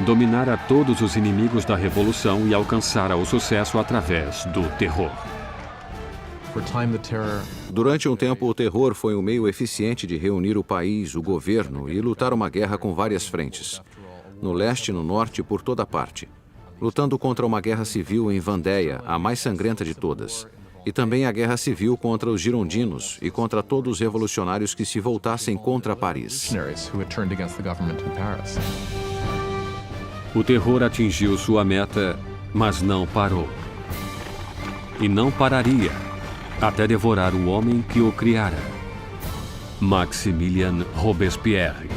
Dominara todos os inimigos da revolução e alcançara o sucesso através do terror. Durante um tempo, o terror foi um meio eficiente de reunir o país, o governo e lutar uma guerra com várias frentes. No leste, no norte, por toda parte. Lutando contra uma guerra civil em Vendéia, a mais sangrenta de todas. E também a guerra civil contra os girondinos e contra todos os revolucionários que se voltassem contra Paris. O terror atingiu sua meta, mas não parou. E não pararia, até devorar o homem que o criara. Maximilien Robespierre.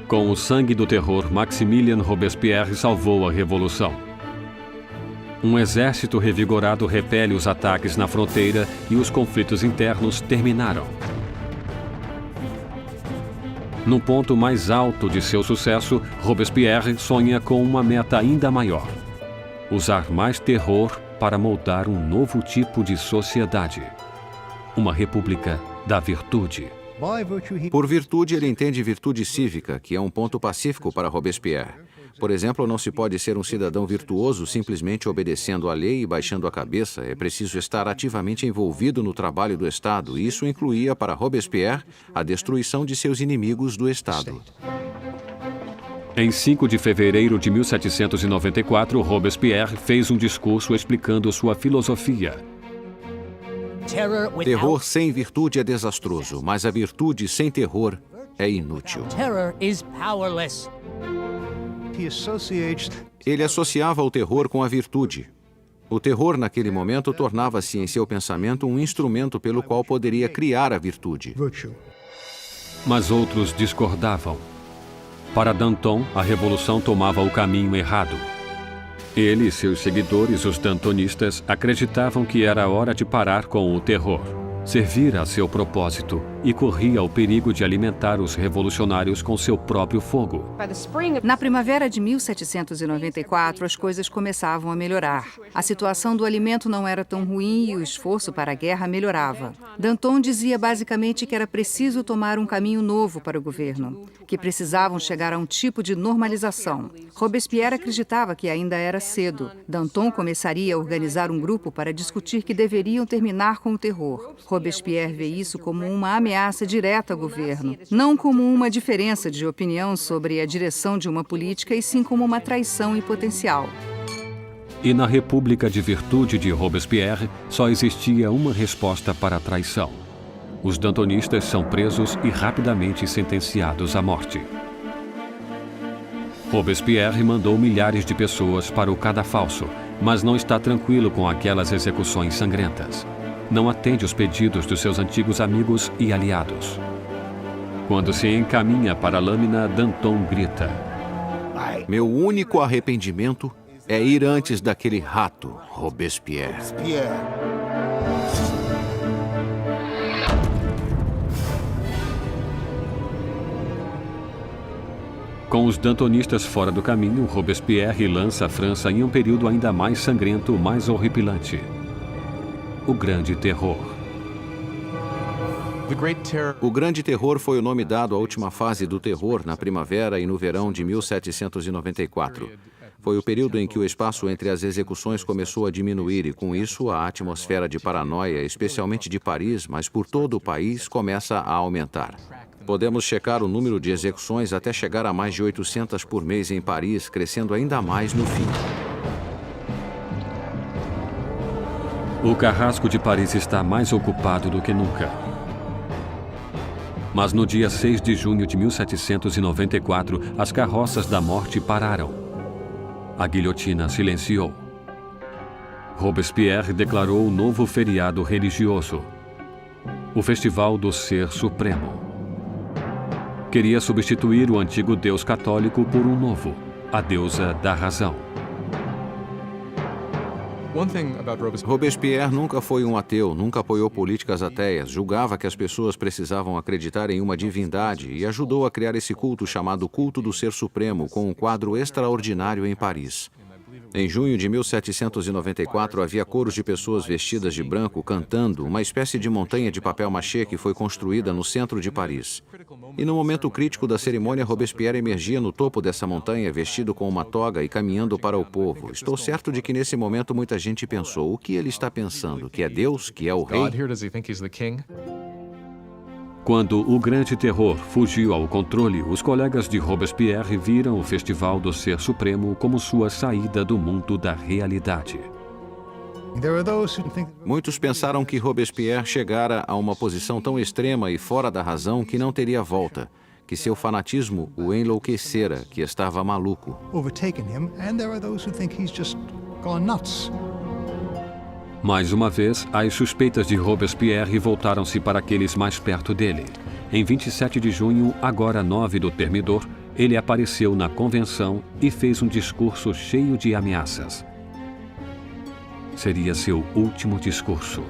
Com o sangue do terror, Maximilien Robespierre salvou a revolução. Um exército revigorado repele os ataques na fronteira e os conflitos internos terminaram. No ponto mais alto de seu sucesso, Robespierre sonha com uma meta ainda maior: usar mais terror para moldar um novo tipo de sociedade. Uma república da virtude. Por virtude, ele entende virtude cívica, que é um ponto pacífico para Robespierre. Por exemplo, não se pode ser um cidadão virtuoso simplesmente obedecendo à lei e baixando a cabeça. É preciso estar ativamente envolvido no trabalho do Estado. E isso incluía, para Robespierre, a destruição de seus inimigos do Estado. Em 5 de fevereiro de 1794, Robespierre fez um discurso explicando sua filosofia. Terror sem virtude é desastroso, mas a virtude sem terror é inútil. Ele associava o terror com a virtude. O terror, naquele momento, tornava-se em seu pensamento um instrumento pelo qual poderia criar a virtude. Mas outros discordavam. Para Danton, a revolução tomava o caminho errado. Ele e seus seguidores, os dantonistas, acreditavam que era hora de parar com o terror, servir a seu propósito e corria o perigo de alimentar os revolucionários com seu próprio fogo. Na primavera de 1794, as coisas começavam a melhorar. A situação do alimento não era tão ruim e o esforço para a guerra melhorava. Danton dizia basicamente que era preciso tomar um caminho novo para o governo, que precisavam chegar a um tipo de normalização. Robespierre acreditava que ainda era cedo. Danton começaria a organizar um grupo para discutir que deveriam terminar com o terror. Robespierre vê isso como uma ameaça direta ao governo, não como uma diferença de opinião sobre a direção de uma política, e sim como uma traição em potencial. E na República de Virtude de Robespierre, só existia uma resposta para a traição. Os dantonistas são presos e rapidamente sentenciados à morte. Robespierre mandou milhares de pessoas para o cadafalso, mas não está tranquilo com aquelas execuções sangrentas. Não atende os pedidos dos seus antigos amigos e aliados. Quando se encaminha para a lâmina, Danton grita: Meu único arrependimento é ir antes daquele rato, Robespierre. Com os dantonistas fora do caminho, Robespierre lança a França em um período ainda mais sangrento, mais horripilante. O Grande Terror. O Grande Terror foi o nome dado à última fase do terror na primavera e no verão de 1794. Foi o período em que o espaço entre as execuções começou a diminuir e, com isso, a atmosfera de paranoia, especialmente de Paris, mas por todo o país, começa a aumentar. Podemos checar o número de execuções até chegar a mais de 800 por mês em Paris, crescendo ainda mais no fim. O carrasco de Paris está mais ocupado do que nunca. Mas no dia 6 de junho de 1794, as carroças da morte pararam. A guilhotina silenciou. Robespierre declarou um novo feriado religioso, o Festival do Ser Supremo. Queria substituir o antigo Deus católico por um novo, a deusa da razão. Robespierre nunca foi um ateu, nunca apoiou políticas ateias, julgava que as pessoas precisavam acreditar em uma divindade e ajudou a criar esse culto chamado Culto do Ser Supremo, com um quadro extraordinário em Paris. Em junho de 1794, havia coros de pessoas vestidas de branco cantando, uma espécie de montanha de papel machê que foi construída no centro de Paris. E no momento crítico da cerimônia, Robespierre emergia no topo dessa montanha, vestido com uma toga e caminhando para o povo. Estou certo de que nesse momento muita gente pensou: o que ele está pensando? Que é Deus? Que é o rei? Quando o Grande Terror fugiu ao controle, os colegas de Robespierre viram o Festival do Ser Supremo como sua saída do mundo da realidade. Muitos pensaram que Robespierre chegara a uma posição tão extrema e fora da razão que não teria volta, que seu fanatismo o enlouquecera, que estava maluco. Mais uma vez, as suspeitas de Robespierre voltaram-se para aqueles mais perto dele. Em 27 de junho, agora 9 do Thermidor, ele apareceu na convenção e fez um discurso cheio de ameaças. Seria seu último discurso.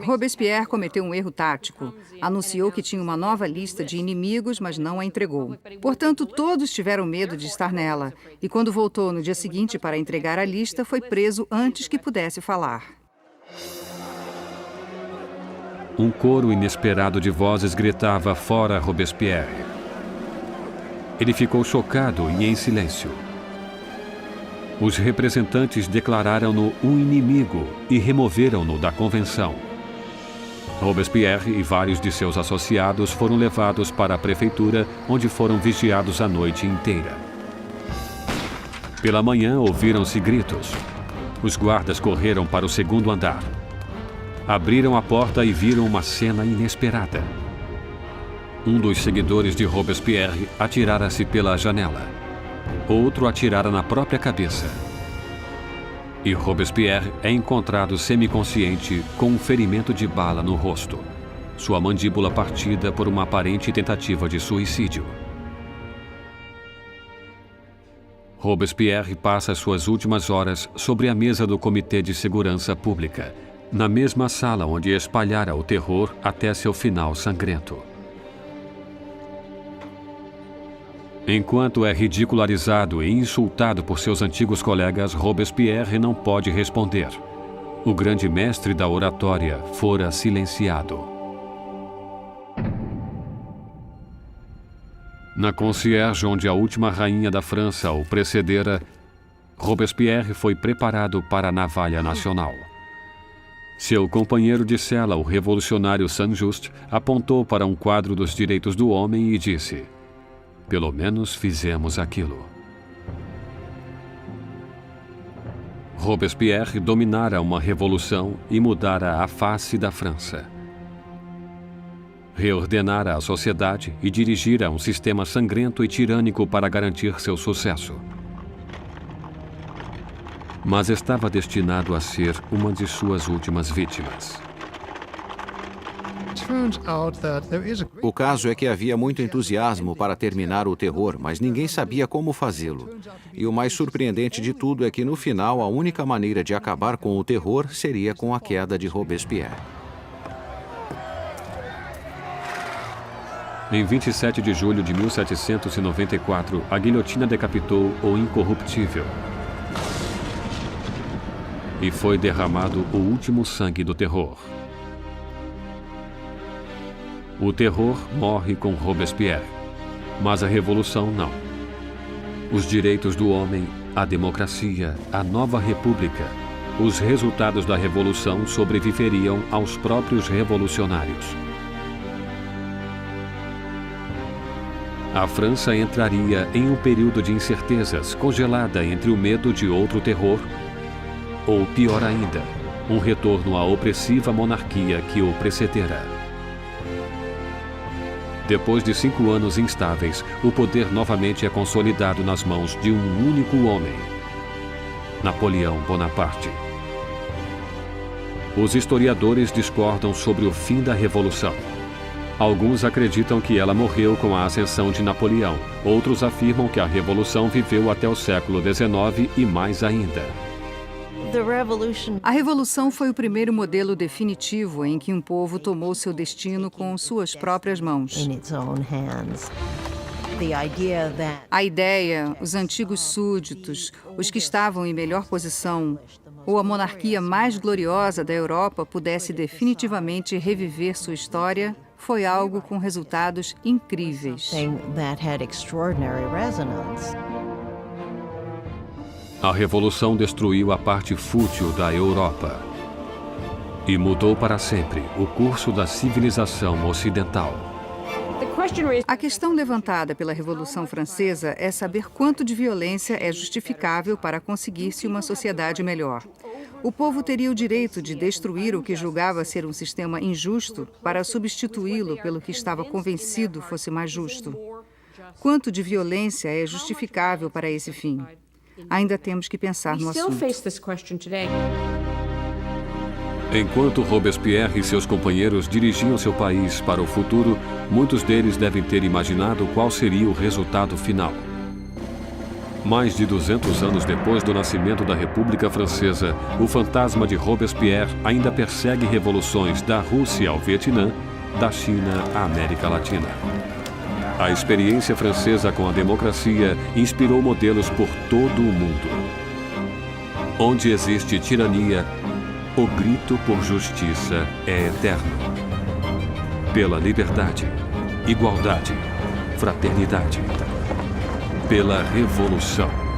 Robespierre cometeu um erro tático. Anunciou que tinha uma nova lista de inimigos, mas não a entregou. Portanto, todos tiveram medo de estar nela. E quando voltou no dia seguinte para entregar a lista, foi preso antes que pudesse falar. Um coro inesperado de vozes gritava fora Robespierre. Ele ficou chocado e em silêncio. Os representantes declararam-no um inimigo e removeram-no da convenção. Robespierre e vários de seus associados foram levados para a prefeitura, onde foram vigiados a noite inteira. Pela manhã, ouviram-se gritos. Os guardas correram para o segundo andar. Abriram a porta e viram uma cena inesperada. Um dos seguidores de Robespierre atirara-se pela janela. Outro atirara na própria cabeça. E Robespierre é encontrado semiconsciente com um ferimento de bala no rosto. Sua mandíbula partida por uma aparente tentativa de suicídio. Robespierre passa suas últimas horas sobre a mesa do Comitê de Segurança Pública, na mesma sala onde espalhara o terror até seu final sangrento. Enquanto é ridicularizado e insultado por seus antigos colegas, Robespierre não pode responder. O grande mestre da oratória fora silenciado. Na concierge onde a última rainha da França o precedera, Robespierre foi preparado para a navalha nacional. Seu companheiro de cela, o revolucionário Saint-Just, apontou para um quadro dos direitos do homem e disse: "Pelo menos fizemos aquilo." Robespierre dominara uma revolução e mudara a face da França. Reordenara a sociedade e dirigira um sistema sangrento e tirânico para garantir seu sucesso. Mas estava destinado a ser uma de suas últimas vítimas. O caso é que havia muito entusiasmo para terminar o terror, mas ninguém sabia como fazê-lo. E o mais surpreendente de tudo é que, no final, a única maneira de acabar com o terror seria com a queda de Robespierre. Em 27 de julho de 1794, a guilhotina decapitou o incorruptível. E foi derramado o último sangue do terror. O terror morre com Robespierre, mas a revolução não. Os direitos do homem, a democracia, a nova república, os resultados da revolução sobreviveriam aos próprios revolucionários. A França entraria em um período de incertezas, congelada entre o medo de outro terror, ou pior ainda, um retorno à opressiva monarquia que o precedera. Depois de 5 anos instáveis, o poder novamente é consolidado nas mãos de um único homem: Napoleão Bonaparte. Os historiadores discordam sobre o fim da Revolução. Alguns acreditam que ela morreu com a ascensão de Napoleão. Outros afirmam que a Revolução viveu até o século XIX e mais ainda. A Revolução foi o primeiro modelo definitivo em que um povo tomou seu destino com suas próprias mãos. A ideia, os antigos súditos, os que estavam em melhor posição, ou a monarquia mais gloriosa da Europa pudesse definitivamente reviver sua história, foi algo com resultados incríveis. A Revolução destruiu a parte fútil da Europa e mudou para sempre o curso da civilização ocidental. A questão levantada pela Revolução Francesa é saber quanto de violência é justificável para conseguir-se uma sociedade melhor. O povo teria o direito de destruir o que julgava ser um sistema injusto para substituí-lo pelo que estava convencido fosse mais justo. Quanto de violência é justificável para esse fim? Ainda temos que pensar no assunto. Enquanto Robespierre e seus companheiros dirigiam seu país para o futuro, muitos deles devem ter imaginado qual seria o resultado final. Mais de 200 anos depois do nascimento da República Francesa, o fantasma de Robespierre ainda persegue revoluções da Rússia ao Vietnã, da China à América Latina. A experiência francesa com a democracia inspirou modelos por todo o mundo. Onde existe tirania, o grito por justiça é eterno. Pela liberdade, igualdade, fraternidade. Pela revolução.